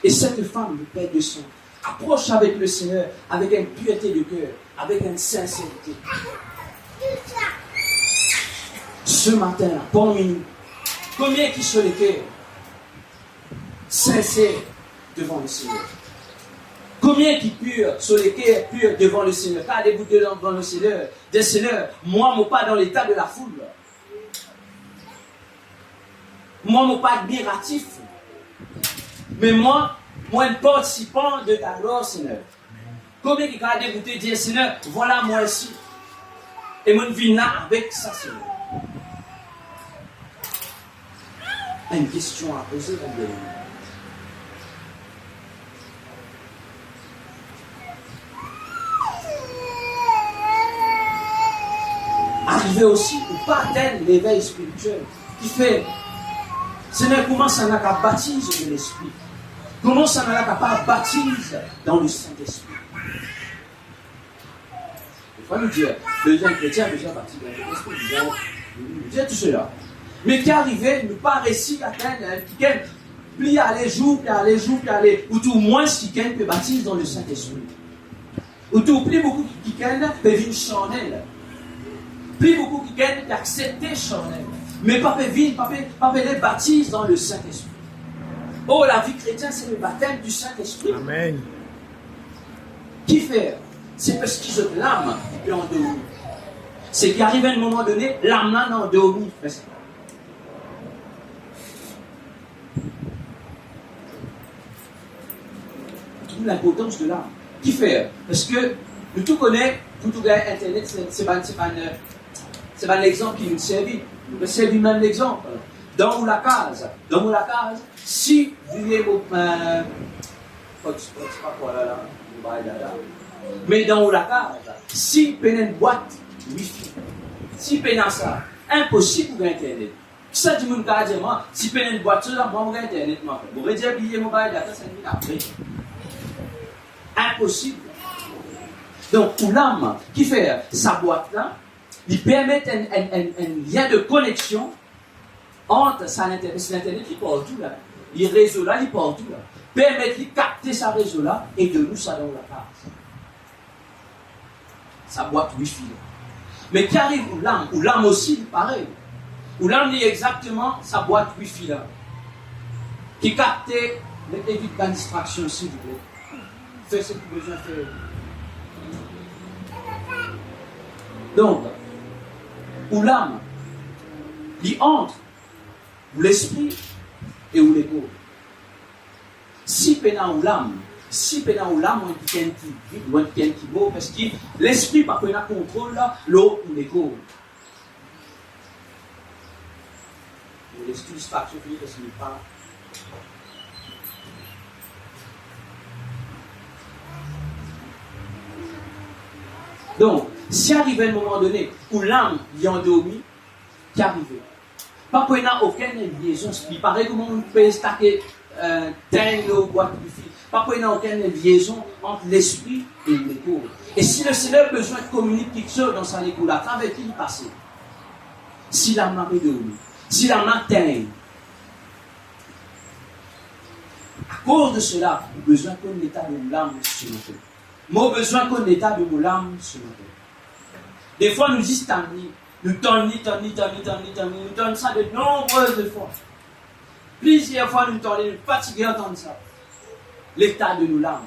Et cette femme, le Père de sang, approche avec le Seigneur, avec une pureté de cœur, avec une sincérité. Ce matin-là, parmi nous, combien qui sont les cœurs sincères devant le Seigneur? Combien qui purent sur les quais purent devant le Seigneur? Gardez-vous devant le Seigneur. Des Seigneur, moi, mon pas dans l'état de la foule. Moi, mon pas admiratif. Mais moi, un participant de ta gloire, Seigneur. Combien qui gardez-vous te dire, Seigneur, voilà moi ici. Et mon vie là avec ça, Seigneur. Une question à poser, mon Dieu. Arriver aussi ou pas atteindre l'éveil spirituel qui fait, Seigneur, comment ça n'a qu'à baptiser de l'esprit? Comment ça n'a qu'à pas baptiser dans le Saint-Esprit? Il faut nous dire, le jeune chrétien a besoin de baptiser dans l'esprit. Nous disons tout cela. Mais qui arrivait, ne pas réussir à atteindre quelqu'un, puis aller jour, puis aller, ou tout moins si quelqu'un peut baptiser dans le Saint-Esprit. Ou tout plus beaucoup qui quelqu'un peut vivre charnel. Plus beaucoup qui gagnent d'accepter charnel. Mais pas les baptise dans le Saint-Esprit. Oh, la vie chrétienne, c'est le baptême du Saint-Esprit. Amen. Qui fait? C'est parce qu'ils ont l'âme qui est endormie. C'est qu'il arrive à un moment donné, l'âme là est endormie. D'où l'importance de l'âme. Qui fait? Parce que nous tout connaissons, tout gars Internet, c'est pas l'exemple qui nous servit. Nous servit même l'exemple. Dans la case, si vous voulez mais dans la case, si vous avez une boîte Wi-Fi, si vous avez ça, impossible pour Internet. Ça dit mon cas, si vous avez une boîte, là, moi, vous avez Internet. Vous pouvez dire, oubliez mon mobile data, ça vient après. Impossible. Donc, pour l'âme qui fait sa boîte là, il permet un lien de connexion entre l'Internet qui porte tout là, les réseaux là, il porte tout là, permet de capter sa réseau là et de nous ça dans la case. Sa boîte Wi-Fi là. Mais qui arrive où l'âme aussi, pareil. Où l'âme est exactement sa boîte Wi-Fi là. Qui capte, évite pas distraction s'il vous plaît. Fais ce que vous besoin de faire. Donc, où l'âme, il entre, où l'esprit et où l'ego. Si pénal ou l'âme, on dit qu'il beau, parce que l'esprit, par contre, contrôle l'eau ou l'ego. Je l'excuse pas, je finis parce qu'il parle. Donc, si arrivé un moment donné où l'âme y est endormie, qui arrive? Pas qu'il n'y a aucune liaison. Il paraît comment on peut stacker tel ou boîte de fil. Pas qu'il n'y a aucune liaison entre l'esprit et l'ego. Et si le Seigneur a besoin de communiquer quelque chose dans sa égo, à travers qui il passe? Si l'âme n'a pas dormi, si l'âme n'a teint, à cause de cela, il a besoin qu'on l'état de l'âme sur notre vie. Moi, besoin qu'on l'état de mon âme sur notre vie. Des fois, nous disons nous tonnons ça de nombreuses fois. Plusieurs fois, nous tonnons, nous fatigués d'entendre ça. L'état de nos larmes.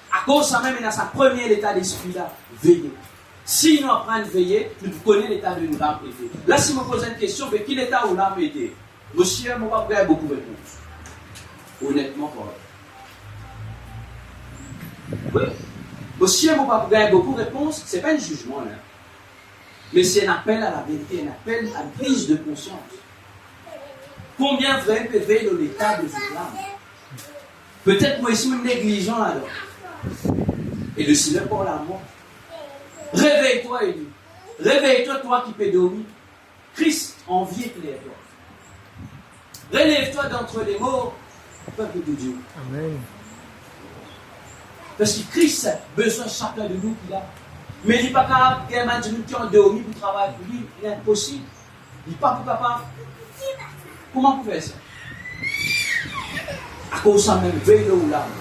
À cause de ça même, il a sa première état d'esprit là, veiller. Si nous apprenons à veiller, nous connaissons l'état de nos larmes. Là, si je me pose une question, mais quel état où l'âme était? Monsieur, je ne vais pas gagner beaucoup de réponses. Honnêtement, pas. Oui. Monsieur, je ne vais pas gagner beaucoup de réponses, ce n'est pas un jugement là. Mais c'est un appel à la vérité, un appel à une prise de conscience. Combien vous peut veiller dans l'état de votre âme? Peut-être moi ici, même négligent alors. Et le Seigneur parle à moi. Réveille-toi, Élie. Réveille-toi, toi qui peux dormir. Christ envie éclaire-toi. Relève-toi d'entre les morts, peuple de Dieu. Amen. Parce que Christ a besoin de chacun de nous qu'il a. Mais il n'est pas capable, il y a des gens qui ont dormi pour travailler pour lui, il est impossible. Il n'est pas capable. Comment vous faites ça? À cause de ça même, veille ou l'âme.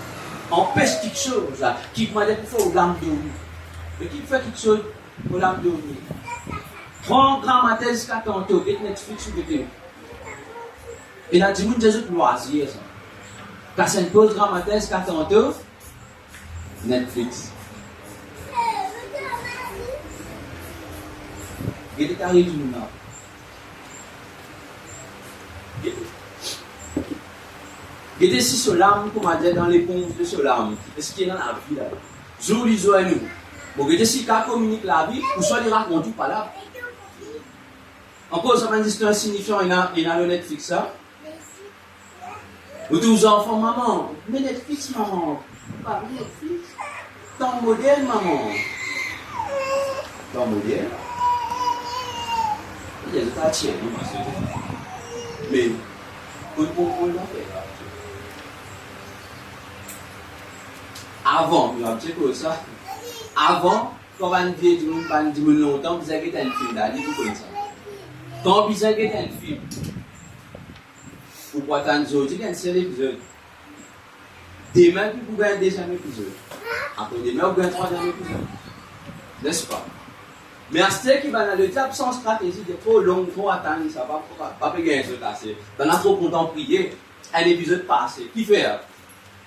Empêche quelque chose là, qui m'a dit qu'il faut l'âme dormir. Mais qui fait quelque chose pour l'âme dormir? Prends grand matin jusqu'à tantôt, et Netflix ou télé. Et là, dis-moi, Jésus, loisir ça. Quand c'est une pause grand matin jusqu'à tantôt, Netflix. Il est arrivé tout le monde. Il était si solam, comme on dit dans les ponts de solam. Est-ce qu'il est dans la vie là? Jour les jours à nous. Bon, il était si qu'à communiquer la vie, ou soit il raconte pas là. Encore, ça m'a dit un signifiant, il a le Netflix ça. Ou tous les enfants, maman, mais Netflix, maman. Pas Netflix. Temps moderne, maman. Temps moderne. Il y a des tas de chiens, mais pour le faire. Avant, je vais dire que ça. Avant, quand on dit longtemps, vous avez un film là, vous connaissez ça. Quand vous avez un film, vous pouvez attendre aujourd'hui un seul épisode. Demain, vous pouvez un deuxième épisode. Après demain, vous pouvez un troisième épisode. N'est-ce pas? Mais à ce qui va dans le diable sans stratégie, de trop long, trop attendre, ça va pas payer un jeu assez. On a trop content prier, un épisode passé. Qui fait?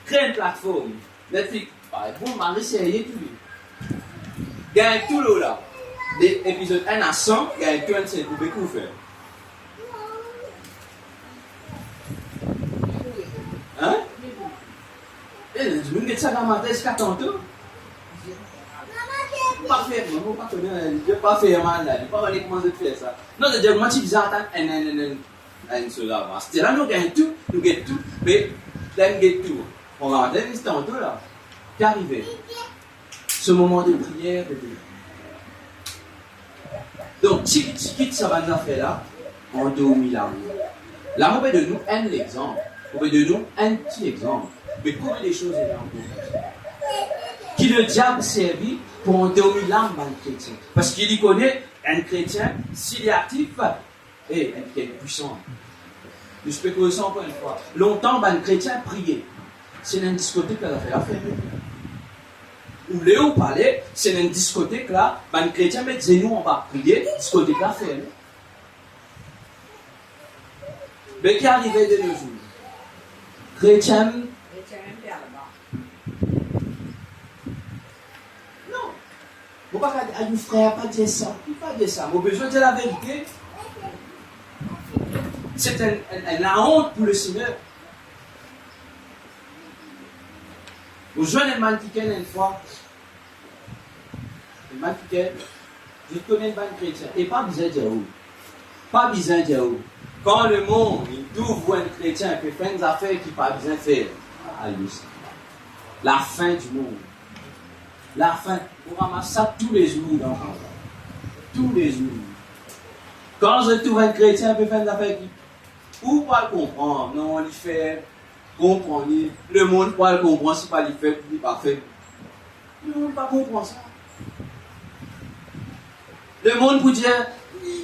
Créer une plateforme. Netflix, bon, m'a essayé tout. Gagne tout le là. Des épisodes 1 à 100, gagne 25 pour beaucoup faire. Hein? Et le monde qui ça dans ma tête, c'est tantôt. Pas faire, non, pas connaître, je ne pas faire mal là, je ne pas aller commencer à faire ça. Non, c'est-à-dire que moi, tu disais, attends, cela. C'était là, nous gagnons tout, mais là, nous gagnons tout. On va entendre un tantôt là. Qu'est arrivé? Ce moment de prière, de Dieu. Donc, si quitte ça va nous faire là, on dormit là. Là, on peut de nous un exemple, on peut de nous un petit exemple, mais combien de choses est là encore? Qui le diable servit pour endormir l'âme d'un chrétien. Parce qu'il y connaît un chrétien, s'il est actif, et un puissant. Je peux que ça encore une fois. Longtemps, un chrétien priait. C'est une discothèque là, fait affaire. Ou Léo parlait, c'est une discothèque là, un chrétien met des genoux en bas, prier, discothèque là, fait. Mais qui arrivait de nos jours? Chrétien. Vous ne pouvez pas dire, ah, frère, pas dire ça. Il ne faut pas dire ça. Mon besoin de la vérité, c'est la honte pour le Seigneur. Vous jouez un mannequin une fois. Un mannequin, je connais un ban chrétien. Et pas besoin de dire où. Pas besoin de dire où. Quand le monde, il ouvre un chrétien qui fait des affaires qu'il n'a pas besoin de faire. La fin du monde. La fin, on ramasse ça tous les jours dans le monde. Tous les jours. Quand je trouve un chrétien qui peut faire des affaires qui. Ou pas le comprendre, non, on lui fait comprendre. Le monde pas le comprendre, si pas lui fait, il pas fait. Le monde pas comprendre ça. Le monde pour dire,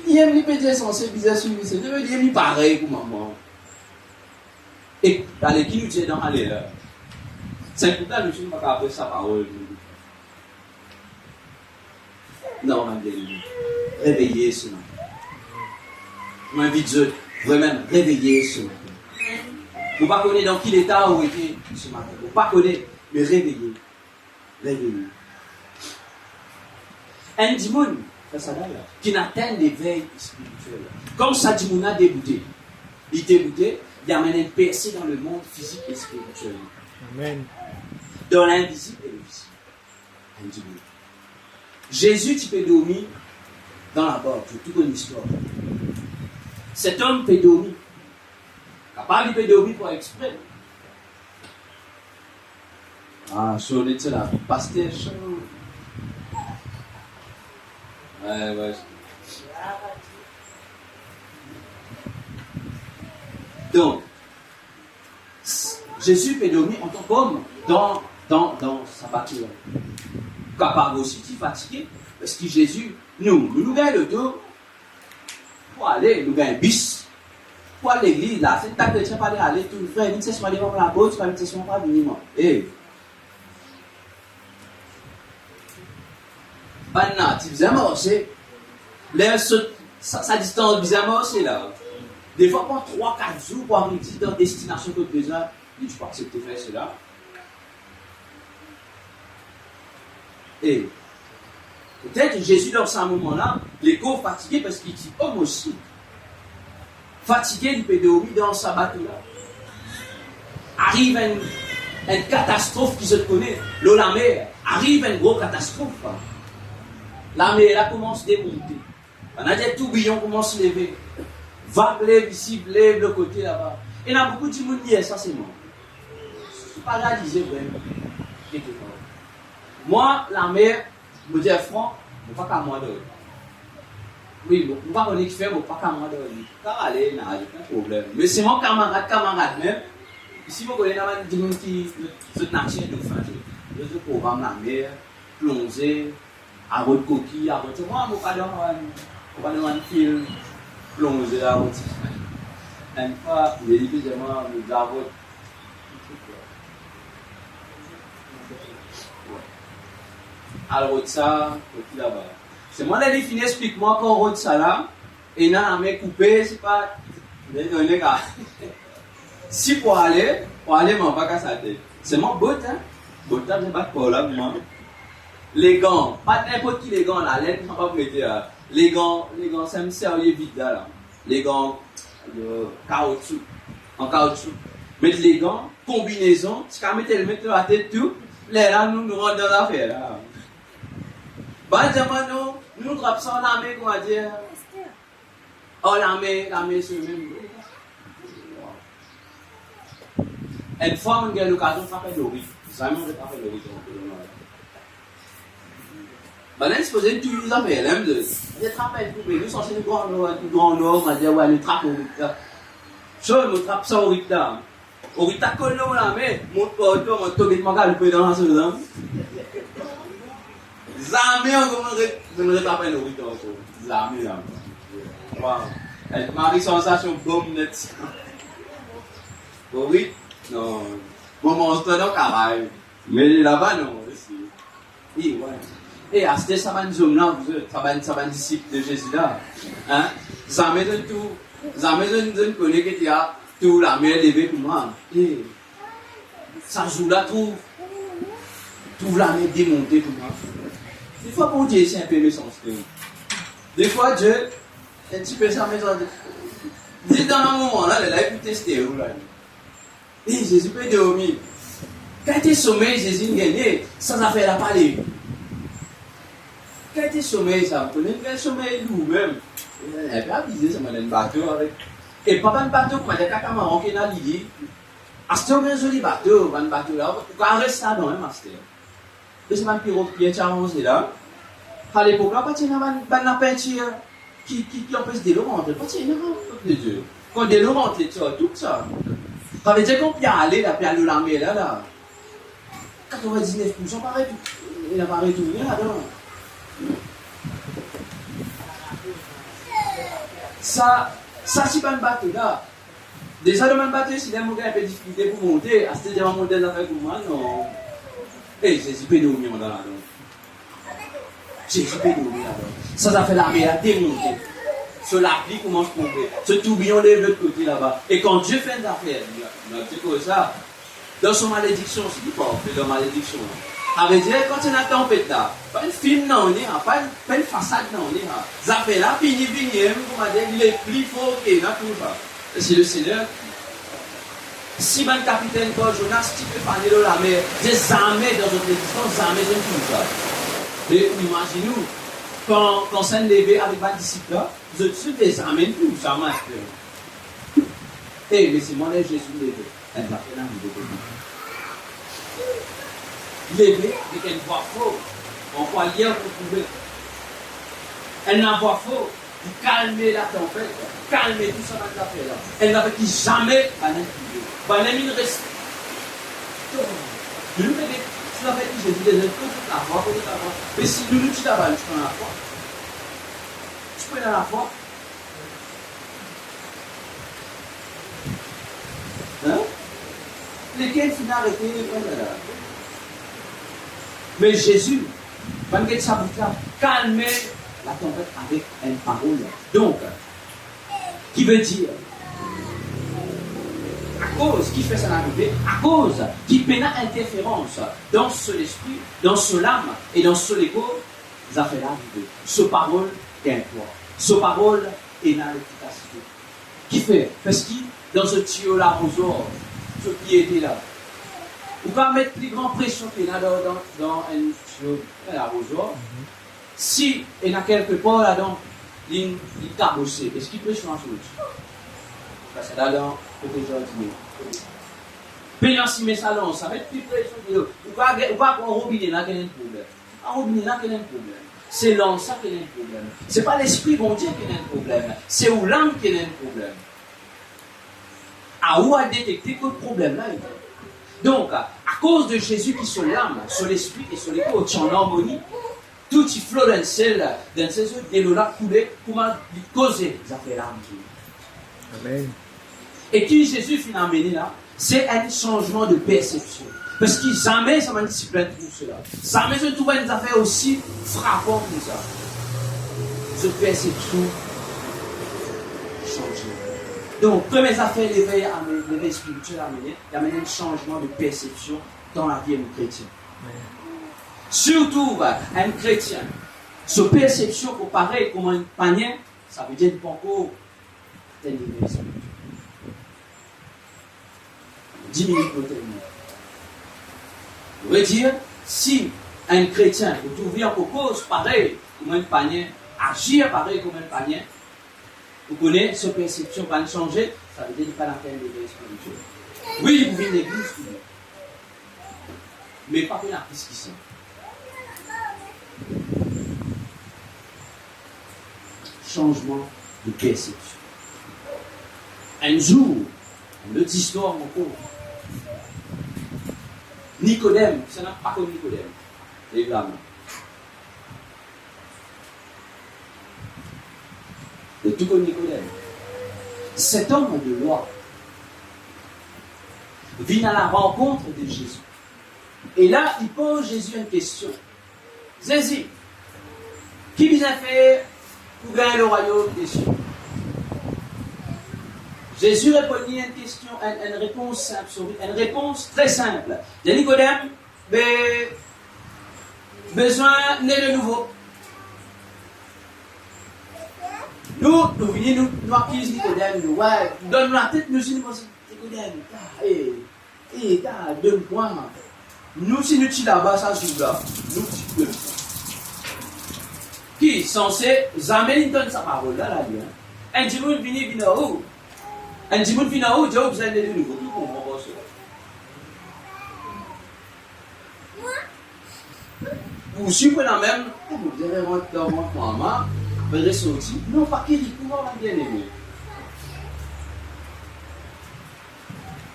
il aime les pédés censés bizarre sur lui, c'est il aime pareil pour maman. Et allez, qui nous dit dans aller là? C'est pour ça que je ne sais pas après sa parole. Non, ma bien-aimée, réveillez ce matin. Je m'invite Dieu, vraiment, réveillez ce matin. Vous ne pas connaître dans quel état vous étiez ce matin. Vous ne pas connaître, mais réveillez. Réveillez. Un démon, qui n'atteint l'éveil spirituel. Comme ça, démon a débuté. Il débutait, il amène un percé dans le monde physique et spirituel. Amen. Dans l'invisible et le visible. Un démon. Jésus, tu peux dormir dans la porte, c'est toute une histoire. Cet homme peut dormir. Capable, il peut dormir pour exprès. Ah, je suis dit là, pasteur chaud. Ouais. Donc, Jésus peut dormir en tant qu'homme dans sa voiture. Capable aussi de fatiguer, parce que Jésus, nous gagnons le dos pour aller, nous gagnons un bis pour aller à l'église, là, c'est ta chrétien pas aller, tout le frère, vite, c'est soit devant la porte, pas vite, c'est soit pas venir, eh. Maintenant, tu bizarrement marcher, sa distance bizarrement marcher là. Des fois, pendant 3-4 jours pour arriver dans destination que besoin, tu peux accepter de faire cela. Et peut-être Jésus, dans ce moment-là, l'écho fatigué parce qu'il dit homme aussi. Fatigué, il peut dormir dans sa bateau-là. Arrive une catastrophe qui se connaît. L'eau, la mer, arrive une grosse catastrophe. La mer, là, commence à démonter. On a des tourbillons qui commencent à se lever. Vague lève ici, lève le côté là-bas. Et il y a beaucoup de monde qui dit ça, c'est moi. Je ne pas réaliser vraiment. Moi, la mer, je me dis franc, je ne vais pas qu'à moi dormir. Oui, je ne vais pas qu'on faire, je ne vais pas qu'à moi dormir. Ça va aller, il n'y a aucun problème. Mais c'est mon camarade même. Ici, vous connaissez des gens qui se nature de faire. Je programme la mer, plonger, à votre coquille, à votre. Moi, je ne vais pas dans un film, plonger à votre. Une fois, je dis que nous avons. Alors, ça, coquille là-bas. C'est moi, les filles, explique-moi quand on ça là, et là, la main coupée, c'est pas. Les gars. Si pour aller, m'en va qu'à sa tête. C'est mon bot, hein. Bot, je ne pas pour là, moi. Les gants, pas n'importe qui les gants, la laine, je ne vais pas vous mettre là. Les gants, c'est un sérieux vide là. Les gants, caoutchouc, en caoutchouc. Mettre les gants, combinaison, si vous mettre la tête tout, là, nous rentrons dans l'affaire là. Benjamin, nous trappons ça en armée, comment dire. Oh, l'armée, c'est le même. Une fois, on a l'occasion de faire le riz. Jamais on ne pas faire le riz. Maintenant, il se posait tout les affaires. Là, il trappe un peu. Nous sommes une grande norme. On a dit, ouais, nous trappons au riz. Je nous trappe ça au riz. Au riz, t'as collé là, mais mon pote, mon toge de magal, le peu dans la seule. Jamais on ne trappe le riz. Jamais, là. Wow. Marie, sensation, bombe net. Au riz. Non, mon monstre dans le travail. Mais là-bas, non. Et ouais. Et à ce ça va nous là, ça va disciple de Jésus là. Hein? Ça me donne tout. Ça me donne connaît que tu as tout la mer levée pour moi. Et ça joue là, tout la mer démontée pour moi. Des fois, pour Dieu, c'est un peu méchant. Des fois, Dieu, un petit peu ça méchant. Dis dans un moment là, il a pu tester où là. Et Jésus peut dormir. Quand tu es sommeil, Jésus n'a gagné, sans affaire à parler. Quand tu es sommeil, ça vous connaissez le sommeil vous-même. Il n'y a pas avisé, ça m'a donné un bateau avec. Et pas un bateau, comme il y a quelqu'un qui est dans l'île. Astor, un joli bateau, un bateau là. Quand on reste là, non, hein, Astor. Et c'est un pirogue qui est là. À l'époque, là, pas de peinture qui empêche de l'eau rentrer. Pas de Dieu. Quand de l'eau rentre, tu vois tout ça. Ça veut dire qu'on peut aller là, puis aller la mer là. 99% pareil tout. Il n'a pas retourné là-dedans. Ça c'est pas un bateau là. Déjà le même bateau, si les gens ont un peu de difficulté pour monter, à ce moment où monter avec moi, non. Et Jésus peut dormir dans la donne. Jésus peut dormir là-dedans. Ça fait la mer à démonter. Sur la pluie commence à tomber. Ce tourbillon lève de l'autre côté là-bas. Et quand Dieu fait une affaire, c'est quoi ça? Dans son malédiction, c'est pas fait dans malédiction. Ça veut dire quand il y a une tempête là, pas une film non, pas une façade non, ça fait là, fini, comment dire, il est plus fort que là, tout ça. C'est le Seigneur. Si le capitaine Paul Jonas, tu peux parler de la mer, des armées dans notre existence, des armées dans tout ça. Et imaginez-nous. Quand ça levé avec les disciples là, vous êtes sûr des amènes tout ça marche. Et laissez-moi les Jésus levé. Elle va faire la vie de levé avec une voix forte. On croit hier vous pouvez. Elle n'a voix forte pour calmer la tempête, calmer tout ça dans la paix là. Elle n'avait jamais pas une reste. Je nous fais si la fait Jésus des toute la foi, mais si nous tu t'as tu prends la foi. Tu prends la foi. Hein? Lesquels finissent arrêtés les prendre là. Mais Jésus, quand il s'habille là, calmer la tempête avec une parole. Donc, qui veut dire, cause qui fait ça arriver, à cause qui fait une interférence dans ce l'esprit, dans ce l'âme et dans ce l'écho, ça fait l'arrivée. Ce parole est un poids. Ce parole est dans l'efficacité. Qui fait? Parce que dans ce tuyau là, ce qui était là, on va mettre plus grande pression qu'il y a dans un tuyau l'arrosoir. Si il y a quelque part là-dedans, il cabossé, est-ce qu'il peut changer l'autre? Parce que là-dedans, il faut déjà dire. Pendant si mes salons, ça va être plus pression que l'autre. Ou pas un robinet là, quel est le problème? Un robinet là, quel est le problème? C'est l'âme, ça qui est le problème. Ce n'est pas l'esprit bon Dieu qui est le problème. C'est où l'âme qui est le problème. À où a détecté que le problème là est. Donc, à cause de Jésus qui sur l'âme, sur l'esprit et sur les corps, qui en harmonie, tout il flot dans ses yeux, et le lac coulé, comment causer les affaires l'âme. Amen. Et qui Jésus finit amené là, c'est un changement de perception. Parce que jamais ça m'a discipline pour cela. Jamais je trouve une affaire aussi frappante que ça. Cette perception change. Donc, comme les affaires l'éveil spirituel amené, il y a un changement de perception dans la vie du chrétien. Surtout, un chrétien, sa perception comparée comme un panier, ça veut dire qu'il ne peut pas atteindre l'éveil spirituel. 10 minutes pour terminer. Ça veut dire, si un chrétien, vous trouvez en cause pareil comme un panier, agir pareil comme un panier, vous connaissez, cette perception va changer, ça veut dire qu'il ne peut pas atteindre l'éveil spirituel. Oui, vous venez de l'église, mais pas que l'artiste qui sent. Changement de perception. Un jour, notre histoire mon pauvre. Nicodème, ça n'a pas comme Nicodème, évidemment. De tout comme Nicodème. Cet homme de loi vient à la rencontre de Jésus. Et là, il pose Jésus une question. Jésus, qui vous a fait pour gagner le royaume des cieux? Jésus répondit à une question, une réponse simple, une réponse très simple. De Nicodème, besoin né de nouveau. Nous venons, nous acquisons Nicodème, donne-nous la tête, nous sommes Nicodème, donne-moi. Nous, si nous sommes là-bas, ça joue là. Nous, si qui est censé, jamais donne sa parole là, là, un dimanche vient où? Un dimanche vient où? Dieu vous a donné de nouveau. Tout comprend ça. Vous suivez la même, vous avez rentré dans votre maman, vous avez sorti. Non, pas qu'il dit pouvoir bien aimer.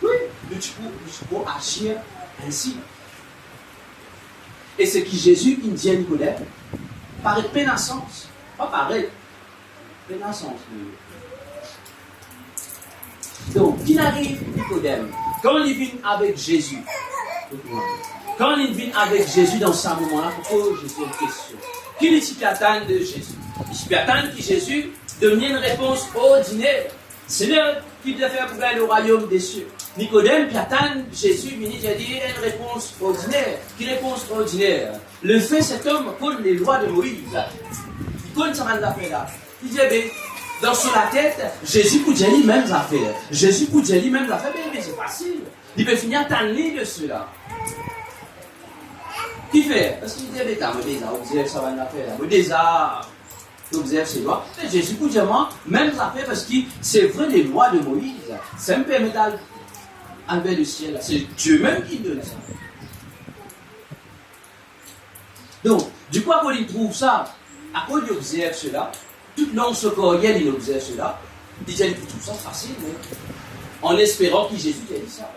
Oui, tu peux agir ainsi. Et c'est que Jésus, il dit à Nicodème, paraît pénaissance. Pas paraît. Pénaissance. Donc, qu'il arrive, Nicodème, quand il vient avec Jésus, quand il vient avec Jésus dans ce moment-là, pourquoi Jésus a une question? Qu'il est attend de Jésus? Il attend que Jésus donne une réponse ordinaire. Seigneur, qui doit faire pour gagner le royaume des cieux? Nicodème, qui attend Jésus, il a dit une réponse ordinaire. Quelle réponse ordinaire? Le fait, cet homme connaît les lois de Moïse. Il connaît ça affaire là. Il dit, dans sur la tête, Jésus peut dire les mêmes affaires. Jésus peut dire les mêmes affaires, mais c'est facile. Il peut finir à de cela. Qui fait? Parce qu'il dit, observe ça va une affaire. Observe ces lois. Mais Jésus peut dire, même affaires, parce que c'est vrai les lois de Moïse. C'est un peu métal envers le ciel. C'est Dieu même qui donne ça. Donc, du coup, quand il trouve ça, à quoi il observe cela, tout long ce courriel, il observe cela, il dit, il trouve ça facile, mais en espérant que Jésus ait dit ça.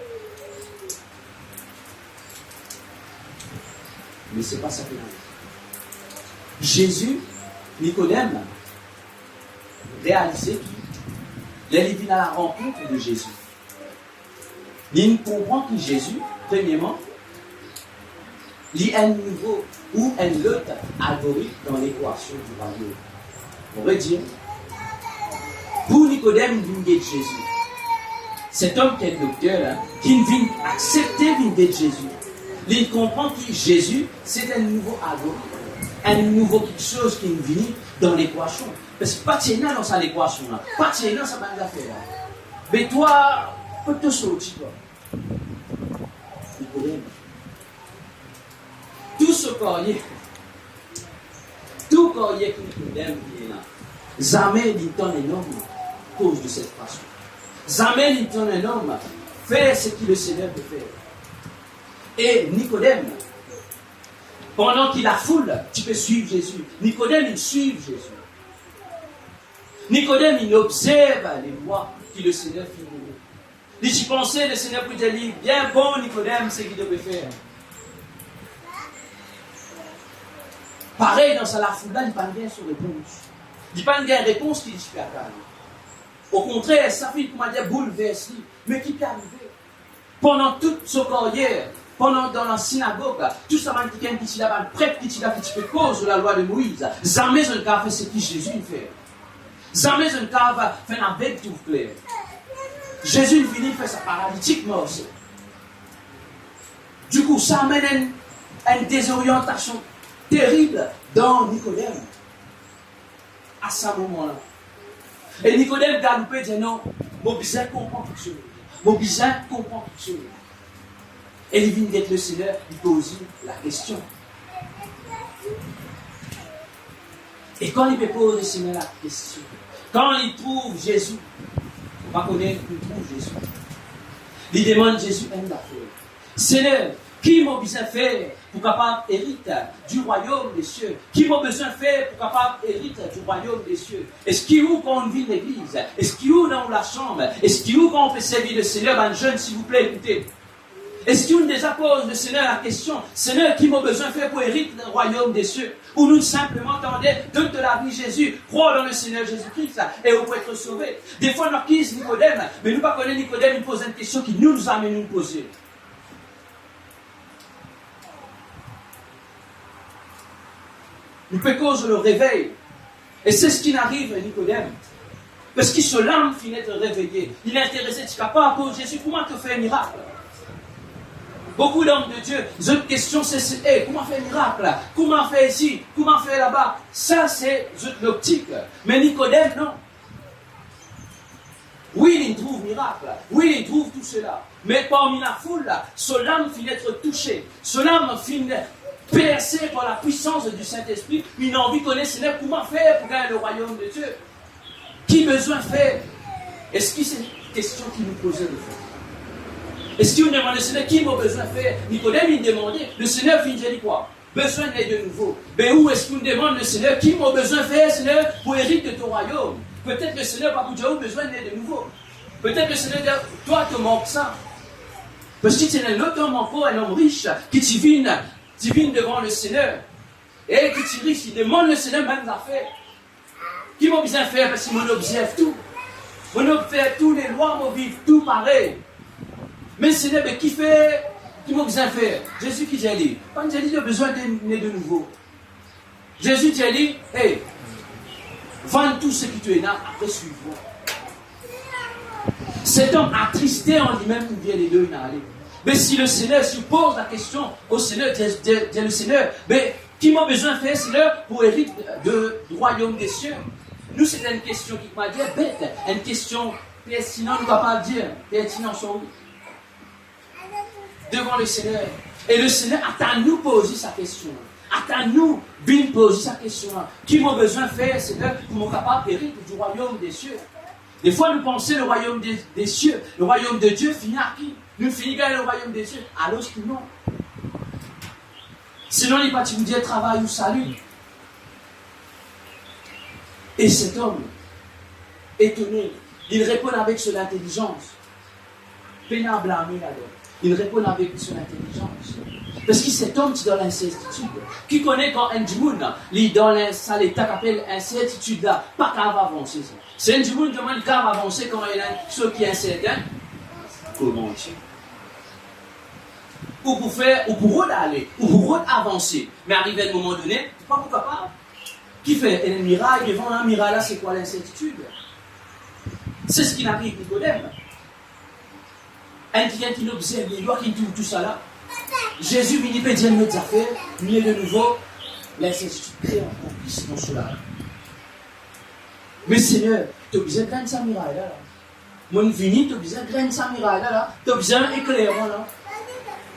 Mais ce n'est pas ça que Jésus, Nicodème, réalisait qu'il vient à la rencontre de Jésus. Il comprend que Jésus, premièrement, il y a un niveau ou un autre algorithme dans l'équation du royaume. On va dire, pour Nicodème, il vient de Jésus. cet homme qui est docteur, là, qui vient accepter d'être Jésus. Il comprend que Jésus, c'est un nouveau ado, un nouveau quelque chose qui vient dans l'équation. Parce que pas de sénat dans cette équation là. Pas de sénat, ça va nous faire. Mais toi, faut te sortir. Tout ce corrier, tout corrier qui nous aime, qui est là, jamais il donne un homme à cause de cette façon. Jamais il donne un homme faire ce qu'il le Seigneur peut faire. Et Nicodème, pendant qu'il a foule, tu peux suivre Jésus. Nicodème, il suit Jésus. Nicodème, il observe les voies que le Seigneur fait. Il y pensait, le Seigneur peut dire, bien bon Nicodème, c'est ce qu'il devait faire. Pareil, dans la foule, il n'y a pas de réponse. Il n'y a pas de réponse qui dit super calme. Au contraire, ça fait, comment dire, bouleversé. Mais qui peut arriver? Pendant toute ce carrière, pendant dans la synagogue, tout ça m'a dit qu'il y a un prêtre qui fait cause de la loi de Moïse. Jamais je ne peux faire ce que Jésus fait. Jamais je ne peux faire un avec tout clair. Jésus finit faire sa paralytique mort. Du coup, ça amène une désorientation terrible dans Nicodème. À ce moment-là. Et Nicodème galopé dit non, mon besoin comprend quelque chose. Mon besoin comprend quelque chose. Et il vient d'être le Seigneur, il pose la question. Et quand il me pose le Seigneur la question, quand il trouve Jésus, on va connaître qu'il trouve Jésus. Il demande Jésus une affaire. Seigneur, qui m'a besoin de faire pour capable hériter du royaume des cieux? Qui m'a besoin de faire pour capable hériter du royaume des cieux? Est-ce qu'il y a où quand on vit l'église? Est-ce qu'il y a où dans la chambre? Est-ce qu'il y a où quand on peut servir le Seigneur? Ben, jeune, s'il vous plaît, écoutez. Est-ce qu'il y a une déjà pose le Seigneur la question, Seigneur, qui m'a besoin de faire pour hériter le royaume des cieux? Ou nous simplement attendons, donne de la vie Jésus, crois dans le Seigneur Jésus-Christ, et vous pouvez être sauvés. Des fois, nous acquise Nicodème, mais nous pas connaître Nicodème, il pose une question qui nous amène à nous poser. Nous peut cause le réveil. Et c'est ce qui n'arrive à Nicodème. Parce qu'il se lame, finit de réveiller. Il est intéressé, tu ne pas à cause de Jésus, comment te faire un miracle? Beaucoup d'hommes de Dieu, les autres questions, c'est hey, comment faire un miracle? Comment faire ici? Comment faire là-bas? Ça, c'est l'optique. Mais Nicodème, non. Oui, il trouve miracle. Oui, il trouve tout cela. Mais parmi la foule, son âme finit d'être touchée. Son âme finit percé par la puissance du Saint-Esprit, il a envie de connaître Seigneur comment faire pour gagner le royaume de Dieu. Qui besoin de faire? Est-ce que c'est une question qui nous posait de faire? Est-ce qu'il nous demande le Seigneur qui a besoin de faire? Nicodème, il demandait, le Seigneur finit dit quoi? Besoin d'être de nouveau. Mais où est-ce qu'il nous demande le Seigneur qui a besoin de faire, Seigneur, pour hériter de ton royaume? Peut-être le Seigneur va vous dire, besoin d'être de nouveau. Peut-être le Seigneur dit, toi, te manque ça. Parce que c'est un autre homme encore, un homme riche, qui divine devant le Seigneur. Et qui est riche, il demande le Seigneur même affaires. Qui m'a besoin de faire? Parce qu'il m'observe tout. On observe tous les lois, on vit tout pareil. Mais le Seigneur, mais qui fait? Qui m'a besoin de faire? Jésus qui j'ai dit. Quand j'ai dit, il a besoin de naître de nouveau. Jésus t'a dit, hey, vends tout ce qui tu es là, après suivre. Cet homme attristé en lui-même, il vient les deux, il a allé. Mais si le Seigneur suppose la question au Seigneur, dit le Seigneur, mais qui m'a besoin de faire, Seigneur, pour hériter du royaume des cieux? Nous, c'est une question qui m'a dit bête, une question pertinente, on ne va pas dire, pertinente sur nous. Devant le Seigneur. Et le Seigneur attend nous poser sa question. Attend nous bien poser sa question. Qui m'a besoin de faire, Seigneur, pour mon capable d'hériter du royaume des cieux? Des fois, nous pensons le royaume des cieux, le royaume de Dieu finit à qui? Nous finissons gagner le royaume des cieux, alors que non. Sinon, il n'est pas tu dire travail ou salut. Et cet homme, étonné, il répond avec son intelligence. Peine à blâmer là-dedans. Il répond avec son intelligence. Parce que cet homme qui est dans l'incertitude, qui connaît quand un djimoun, il est dans l'état qu'on appelle incertitude là, pas qu'à avancer. C'est un djimoun qui demande qu'à avancer quand il y a chose qui est incertain. Comment dire? Ou pour faire, ou pour aller, ou pour avancer. Mais arrivé à un moment donné, tu pas pourquoi pas. Qui fait un miracle, devant un miracle là, c'est quoi l'incertitude? C'est ce qui n'arrive Nicodème. un qui observe les lois, qui tout ça là. Jésus vient peut dire notre affaire, mieux de nouveau, laissez créer encore plus dans cela. Mais Seigneur, tu as besoin de gagner sa miraille là. Mon vini, tu as besoin de gagner sa miraille là. Tu as besoin d'éclairer là.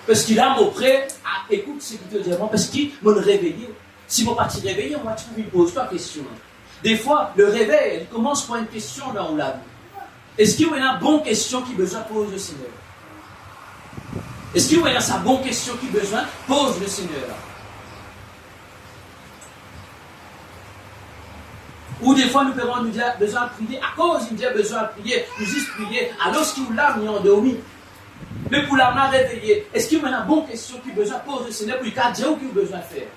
Parce qu'il a mon prêt à écouter ce qu'il te dit, parce qu'il m'a réveillé. Si mon parti réveillé, moi tu me poses pas de question. Des fois, le réveil, il commence par une question dans la vie. Est-ce qu'il y a une bonne question qui besoin de poser le Seigneur? Est-ce qu'il y a sa bonne question qui besoin pose le Seigneur? Ou des fois, nous pouvons nous dire besoin de prier, à cause il dit besoin de prier, nous juste prier, alors qu'il l'a mis endormi. Mais pour l'amener réveillé, est-ce qu'il y a une bonne question qui besoin pose le Seigneur pour lui dire ou qu'il a besoin de faire?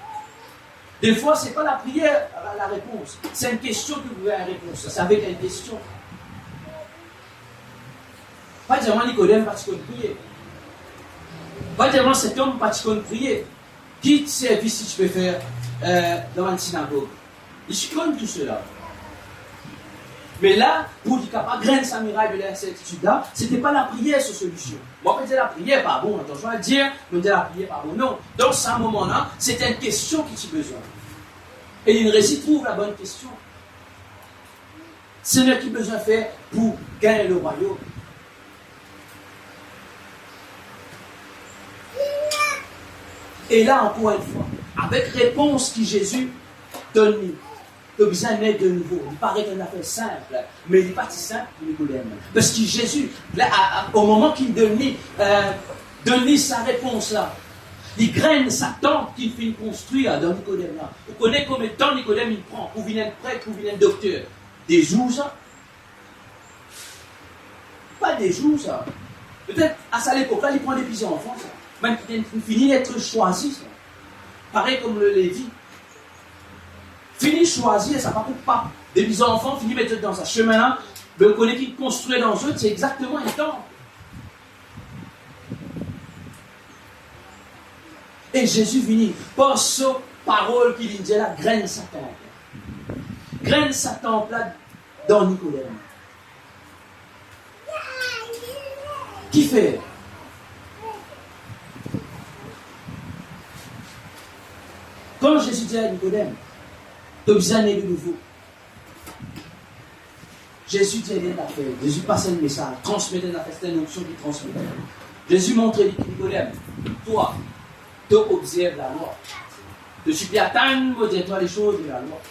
Des fois, ce n'est pas la prière la réponse, c'est une question que vous avez la réponse. C'est avec une question. Pas dire Nicodème parce qu'on prier. Pas dire cet homme parce qu'on prier. Qui service si tu peux faire dans une synagogue? Il se connaît tout cela. Mais là, pour qu'il capable de grainer sa miraille de la certitude-là, ce n'était pas la prière sa solution. Moi, je dire la prière pas bon, attention à dire, je dire la prière pas bon. Non, dans ce moment-là, c'était une question qui tu besoin. Et il récit trouve la bonne question. Seigneur, qui besoin faire pour gagner le royaume? Et là, encore une fois, avec réponse que Jésus donne, il a besoin d'aide de nouveau. Il paraît qu'il a fait simple, mais il n'est pas si simple pour Nicodème. Parce que Jésus, là, au moment qu'il donne sa réponse là, il graine sa tente qu'il finit construire dans Nicodème là. Vous connaissez combien de temps Nicodème il prend pour venir être prêtre, pour venir être docteur? Des jours ça? Pas des jours ça. Peut-être à ça l'époque là, il prend des petits enfants ça. Même qu'il finit d'être choisi ça. Pareil comme le Lévi. Fini choisir, ça ne coupe pas. Des petits enfants finissent mettre dans un chemin là, mais on connaît qu'ils construisent dans eux, c'est exactement un temps. Et Jésus finit par ce parole qu'il dit là, graine sa temple. Graine sa temple là dans Nicodème. Qui fait? Quand Jésus dit à Nicodème, tu as besoin de nouveau. Jésus dit à l'affaire. Jésus passe un message, transmet une affaire, c'est une option qui transmet. Jésus montre à Nicodème, toi, tu observes la loi. Je suis bien attendre, dire toi les choses de la loi.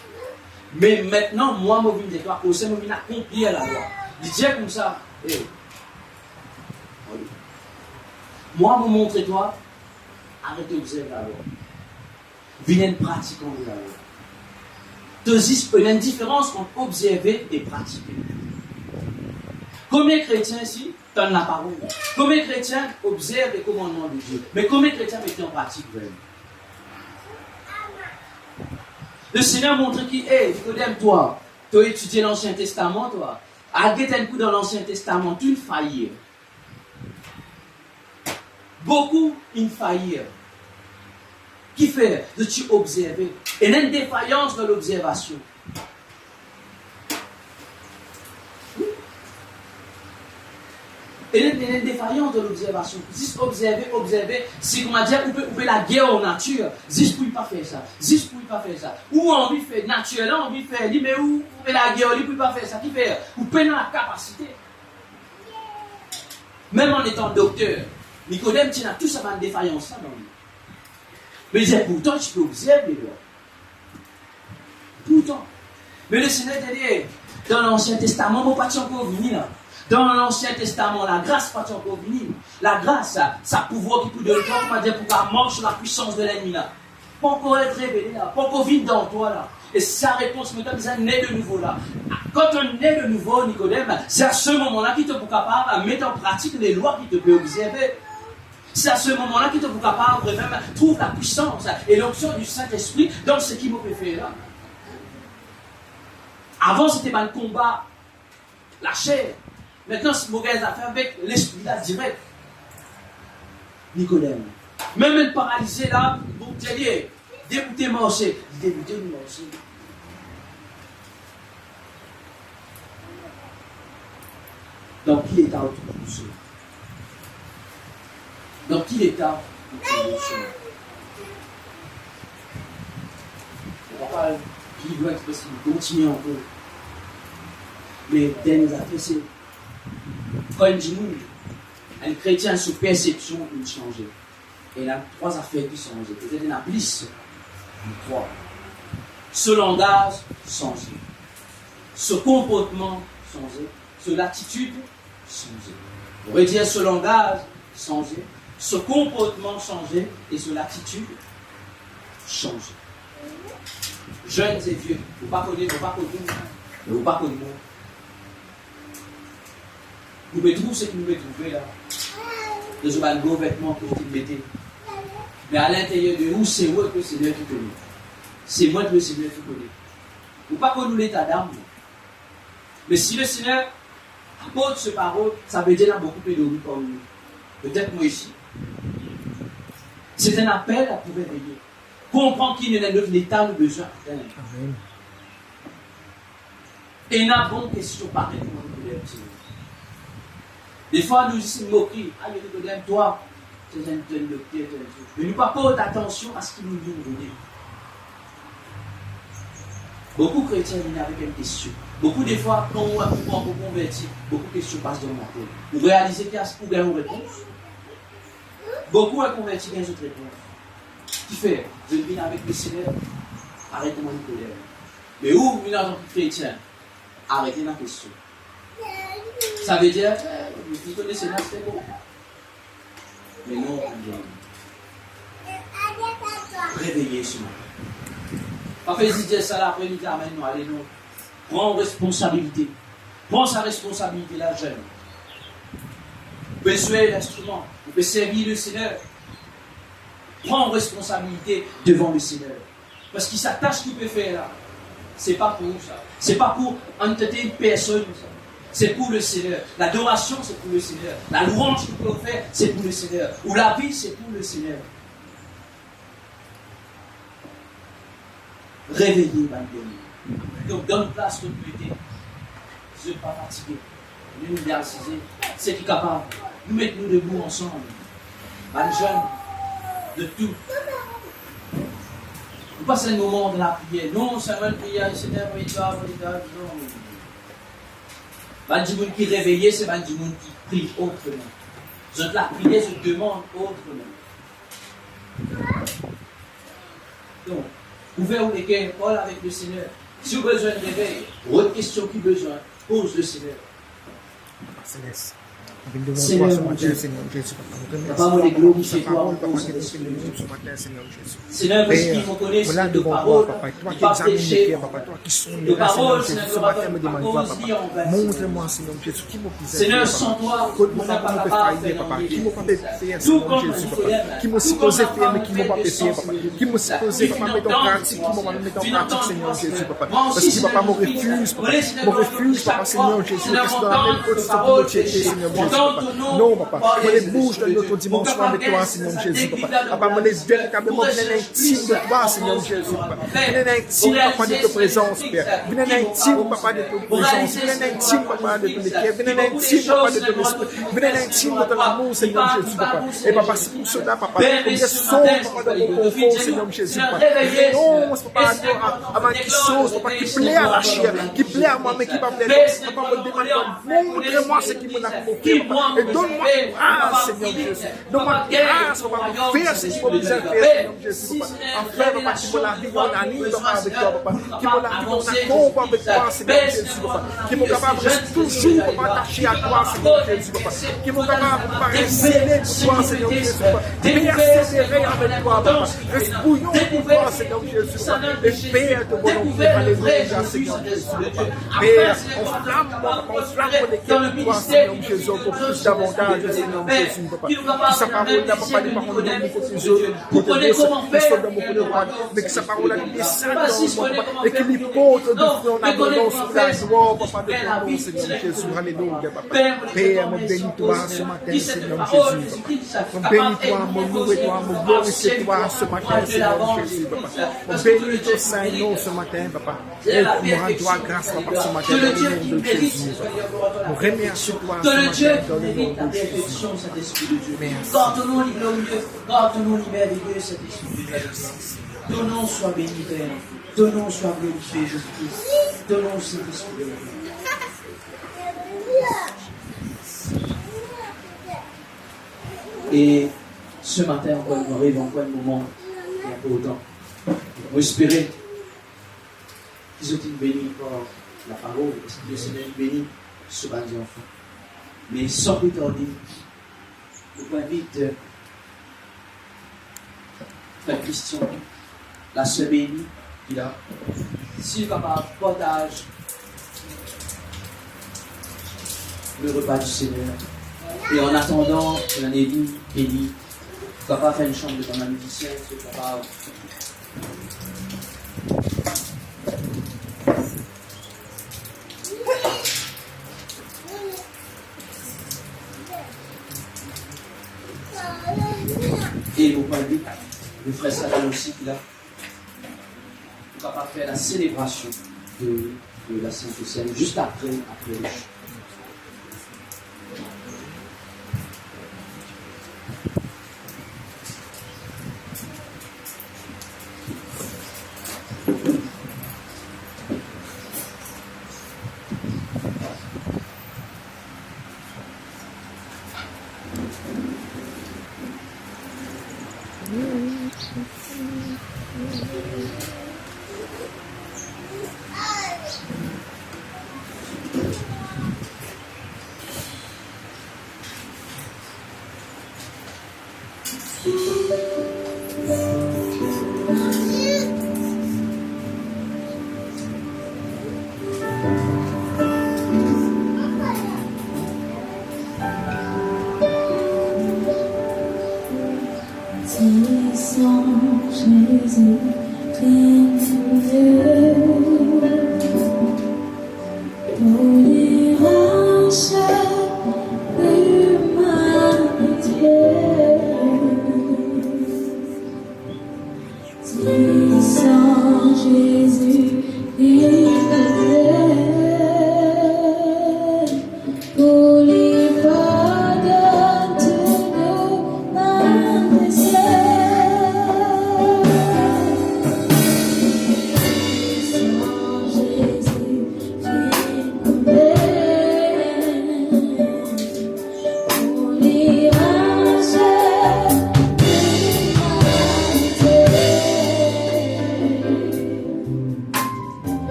Mais maintenant, moi, je viens de toi, je viens accomplir la loi. Il dit comme ça, hey. Moi, je montre toi, arrête d'observer la loi. Viens pratiquer la loi. Il y a une différence entre observer et pratiquer. Combien de chrétiens ici donnent la parole? Combien de chrétiens observent les commandements de Dieu? Mais combien de chrétiens mettent en pratique vraiment? Le Seigneur montre qui est, Nicodème, toi, tu as étudié l'Ancien Testament, toi. Arrête un coup dans l'Ancien Testament, tu faillir. Beaucoup faillirent. Qui fait de tu observer? Et il y a une défaillance dans l'observation. Et il y a une défaillance dans l'observation. Juste observer, c'est comment dire, on peut la guerre en nature. Juste pour ne pas faire ça. Juste pour ne pas faire ça. Ou on veut faire naturellement, on veut faire, mais où on peut la guerre, on ne peut pas faire ça. Qui fait? Ou peut la capacité. Même en étant docteur, Nicodème, tu as tout ça dans une défaillance là dans lui. Mais il dit, pourtant, tu peux observer les lois. Pourtant. Mais le Seigneur dit, dans l'Ancien Testament, mon pas encore venu là. Dans l'Ancien Testament, la grâce pas encore venue. La grâce, ça pouvoir qui peut donner toi, on va dire, pour qu'elle marche sur la puissance de l'ennemi là. Pas encore être révélé là, pas encore vivre dans toi là. Et sa réponse me donne, c'est né de nouveau là. Quand on est de nouveau, Nicodème, c'est à ce moment-là qu'il te peut capable de mettre en pratique les lois qui te peut observer. C'est à ce moment-là qu'il te peut capable de même trouve la puissance et l'onction du Saint-Esprit dans ce qui me peut faire là. Avant, c'était pas le combat, la chair. Maintenant, c'est mauvaise affaire avec l'esprit là direct. Nicodème. Même le paralysé là, vous disiez, débuter marcher. Débuter marcher. Dans qui est autour de tout ça? Dans quel état vous positionnez? On va pas vivre l'expression, continuer encore. Mais derniers appréciés. Quand il dit nous, un chrétien sous perception, il change. Et il y a 3 affaires qui changent. Peut-être il y en a plus. 3. Ce langage changé. Ce comportement changé. Ce attitude changé. On va dire ce langage changé. Ce comportement changé. Et ce attitude changé. Jeunes et vieux. Vous ne pas connaître, vous ne pas connaître. Vous ne pas connaître. Vous pouvez trouver ce que vous pouvez trouver là. De ce gros vêtement que vous mettez. Mais à l'intérieur de vous, c'est moi que le Seigneur qui connaît. C'est moi que le Seigneur qui connaît. Vous ne pas connaître l'état d'âme. Mais si le Seigneur apporte ce parole, ça veut dire qu'il y a beaucoup de nous comme nous. Peut-être moi ici. C'est un appel à pouvoir veiller. Comprendre qu'il y a un état de besoin. Amen. Et il y a une bonne question pareille pour nous. Des fois, nous disons une moquerie. Ah, je te donne toi. C'est un docteur. Mais nous pas porter attention à ce qu'il nous dit. Beaucoup de chrétiens viennent avec une question. Beaucoup de fois, quand on va convertir, beaucoup de questions passent dans ma tête. Vous réalisez qu'il y a une réponse. Beaucoup ont converti dans une autre réponse. Qui fait? Je viens avec le Seigneur. Arrêtez-moi de colère. Mais où vous venez en tant que chrétien? Arrêtez la question. Ça veut dire, vous connaissez là, c'est bon. Mais non, réveillez ce matin. Pas fait dire ça là, après nous amène nous, allez nous. Prends responsabilité. Prends sa responsabilité, la jeune. Vous pouvez jouer l'instrument. Vous pouvez servir le Seigneur. Prends responsabilité devant le Seigneur. Parce qu'il s'attache qu'il peut faire là. C'est pas pour ça. C'est pas pour entêter une personne. C'est pour le Seigneur. L'adoration, c'est pour le Seigneur. La louange que vous pouvez faire, c'est pour le Seigneur. Ou la vie, c'est pour le Seigneur. Réveillez, malgré. Donc, donne place de piété. Je ne suis pas fatigué. Nous nous décider. C'est qui est capable. Nous mettons-nous debout ensemble. Mal jeune, de tout. Nous passons un moment de la prière. Non, c'est une prière, Seigneur, non. Bandimoun qui réveillait, c'est Bandimoun qui prie autrement. Donc la prière se demande autrement. Donc, ouvert les cœurs, parle avec le Seigneur. Si vous avez besoin de réveil, autre question qui besoin, pose le Seigneur. Seigneur mon Dieu, Papa, on est glorifié toi, Seigneur, parce qu'ils vont connaître de paroles, qui partent péché, de paroles, montre-moi, Seigneur Jésus, qui m'a pisé. Seigneur, sans toi, on n'a pas capable de faire, qui m'a pas fait, Seigneur Jésus, papa, qui m'a supposé faire, mais qui m'a pas fait, papa, qui m'a supposé, papa, mettre en pratique, qui m'a mettre en pratique, Seigneur Jésus, papa, parce que papa, mon refuge, papa, Seigneur Jésus, parce que dans la même position pour me checker, Seigneur Jésus. Non, papa. On les bouge dans notre dimension avec toi, Seigneur Jésus, papa. Papa, on les véritablement bien intime de toi, Seigneur Jésus, papa. Bien intime, papa, de ta présence, Père. Bien intime, papa, de ta présence. Bien intime, papa, de ton équipe. Bien intime, papa, de ton esprit. Bien intime de ton amour, Seigneur Jésus, papa. Et papa, c'est pour cela, papa. On est sombre, papa, dans mon confort, Seigneur Jésus, papa. Non, papa, avant qu'il sauce, papa, qui plaît à la chair, qui plaît à moi, mais qui va plaire. Papa, me demande, montre-moi ce qui m'a convoqué, papa. Et donne-moi grâce, Seigneur Jésus. Donne-moi grâce, papa, pour faire ce qu'il faut besoin de faire, Seigneur Jésus, papa. Enfin, papa, qui m'a la vie en amis, papa, avec toi, papa. Qui m'a la vie en accord avec toi, Seigneur Jésus, papa. Qui m'a capable de rester toujours, papa, attaché à toi, Seigneur Jésus, papa. Qui m'a capable de rester pour toi, Seigneur Jésus, papa. Persévérer avec toi, papa. Reste bouillon pour toi, Seigneur Jésus, papa. Et faire de volonté, alléluia, Seigneur Jésus, papa. Père, on flamme pour les cœurs de toi, Seigneur Jésus, pour plus davantage, Seigneur Jésus, papa. Que sa parole n'a pas des paroles de mon côté, vous connaissez comment faire, mais que sa parole a des saints et qu'il y porte de ton abondance sur la joie, papa, de ton nom, Seigneur Jésus, alléluia, papa. Père, mon bénis-toi ce matin, Seigneur Jésus, papa. Mon bénis-toi, mon louer-toi, mon glorifie-toi ce matin, Seigneur Jésus, papa. Mon bénis ton saint nom ce matin, papa. Et pour me rendre grâce, papa, ce matin, au nom de Jésus, papa. Nous remercions toi ce matin, qui mérite ta perfection, cet esprit de Dieu. Garde ton nom glorieux, garde ton nom merveilleux, cet esprit de Dieu. Ton nom soit béni, Père. Ton nom soit glorifié, Jésus-Christ. Ton nom, Saint-Esprit. Et ce matin, encore nous arrive encore un moment qui est important. Nous espérons qu'ils ont été bénis par la parole, parce que le Seigneur est béni sur les enfants. Mais sans plus tarder, je vous invite Frère Christian, la sœur bénie, qui a, s'il est capable, partage le repas du Seigneur. Et en attendant que l'année vie, Kelly, papa fait une chambre de ton musicien, c'est capable. Et au point de vue, le frère Satan aussi qui là, capable de faire la célébration de la Sainte Seine juste après le chant.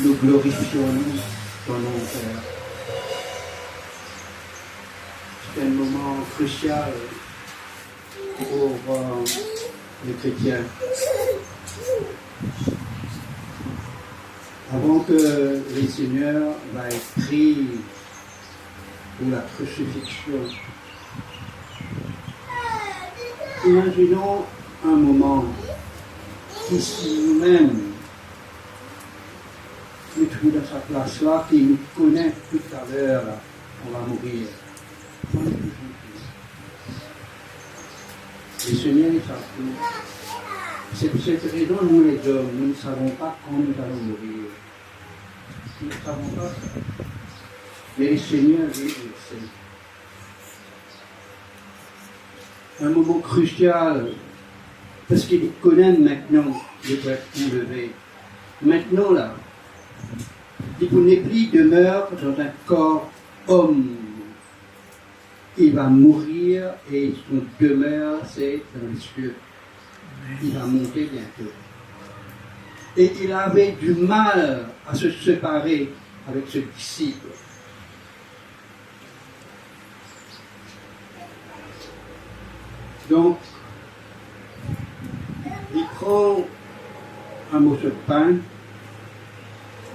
Nous glorifions ton nom, Père. C'est un moment crucial pour les chrétiens. Avant que le Seigneur va être pris pour la crucifixion, imaginons un moment qui, si nous-mêmes, nous trouvons dans sa place là, qui nous connaît tout à l'heure, on va mourir. Le Seigneur est partout. C'est pour cette raison, nous les hommes, nous ne savons pas quand nous allons mourir. Nous ne savons pas ça. Mais le Seigneur, lui, il sait. Un moment crucial, parce qu'il connaît maintenant le être levé. Maintenant, là, il n'est plus demeure dans un corps homme. Il va mourir et son demeure, c'est dans les cieux. Il va monter bientôt. Et il avait du mal à se séparer avec ce disciple. Donc, il prend un morceau de pain,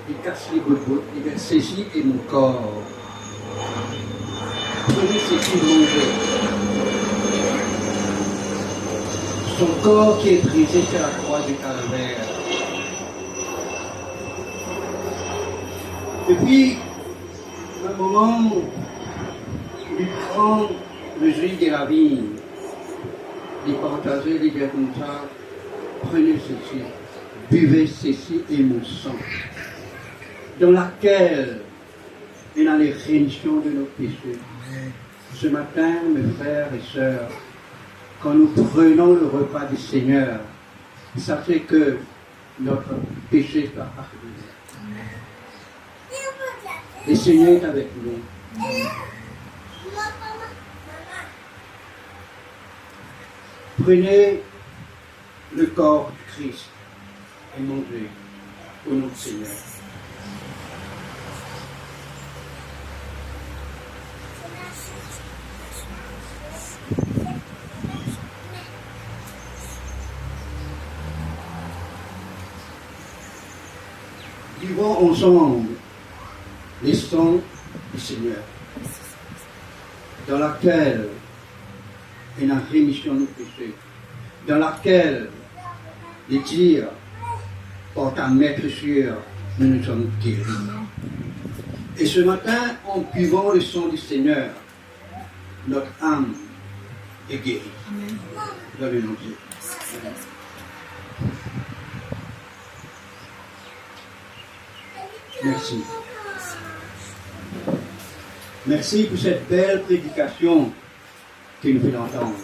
il casse les bouts, il dit, ceci est mon corps. Prenez ceci, mangez. Son corps qui est brisé sur la croix du calvaire. Et puis, à un moment, il prend le jus de la vigne, il partageait, il dit comme ça, prenez ceci, buvez ceci et mon sang, dans laquelle il y a les rémissions de nos péchés. Ce matin, mes frères et sœurs, quand nous prenons le repas du Seigneur, sachez que notre péché soit pardonné. Le Seigneur est avec nous. Prenez le corps du Christ et mangez au nom du Seigneur. Vivons ensemble les sons du Seigneur, dans laquelle il y a une rémission de nos péchés, dans laquelle les dires portent un maître sûr, nous sommes guéris. Et ce matin, en buvant le son du Seigneur, notre âme est guérie. Dans le nom de Dieu. Merci. Merci pour cette belle prédication qu'il nous fait entendre.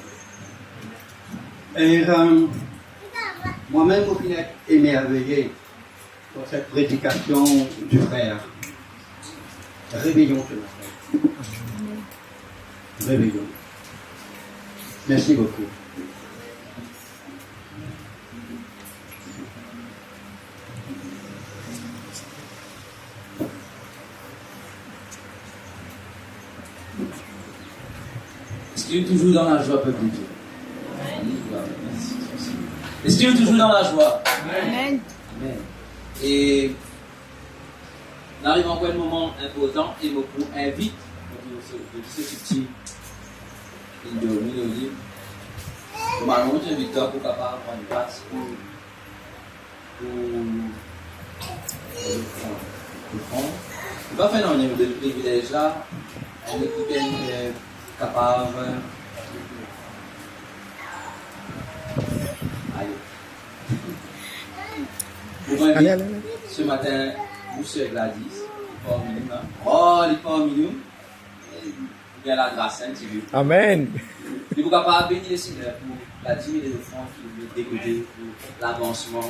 Et moi-même, je suis émerveillé par cette prédication du frère. Réveillons ce matin. Réveillons. Merci beaucoup. Est-ce qu'il est toujours dans la joie, peuple de Dieu? Est-ce qu'il est toujours dans la joie? Amen. Amen. Et on arrive encore à un moment important et je vous invite, ce petit vidéo, je m'invite pour capable prendre une place pour prendre. Je ne vais pas faire un privilège là, on est capable. Allez. Ce matin, vous sœur Gladys, il est pas en minimum. Bien la grâce, hein, tu veux. Amen. Et vous capable bénir le Seigneur pour la 10 000 de francs qui veut décoder pour l'avancement.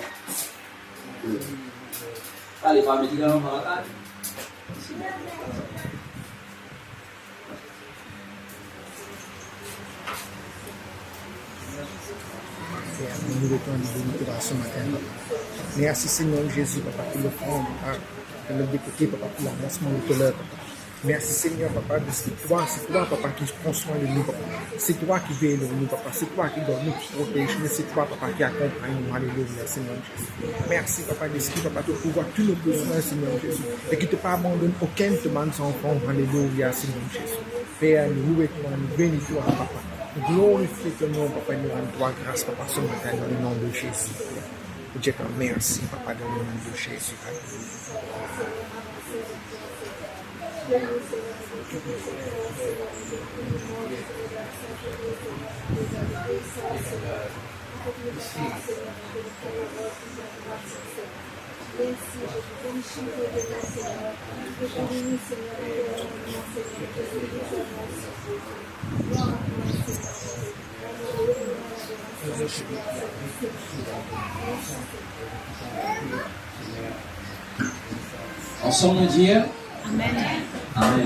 Allez, pas me dire dans le matin. Nous mettons ce matin. Merci Seigneur Jésus, Papa, pour le fond, pour le décoté, Papa, pour l'avancement de l'heure, Papa. Merci Seigneur, papa, c'est toi, papa, qui prend soin de nous, papa. C'est toi qui veille de nous, papa. C'est toi qui donne nous, qui protège, mais c'est toi, papa, qui accompagne nous. Alléluia, Seigneur Jésus. Merci, papa, d'esprit, papa, de pouvoir tous nos besoins, Seigneur Jésus. Et qui ne te pas abandonne aucun de tes enfants. Alléluia, Seigneur Jésus. Père, nous louons toi, nous bénissons toi, papa. Nous glorifions ton nom, papa, nous rendons toi grâce, papa, ce matin, dans le nom de Jésus. Dieu te remercie, papa, dans le nom de Jésus. Ensemble dire Amen. Amen.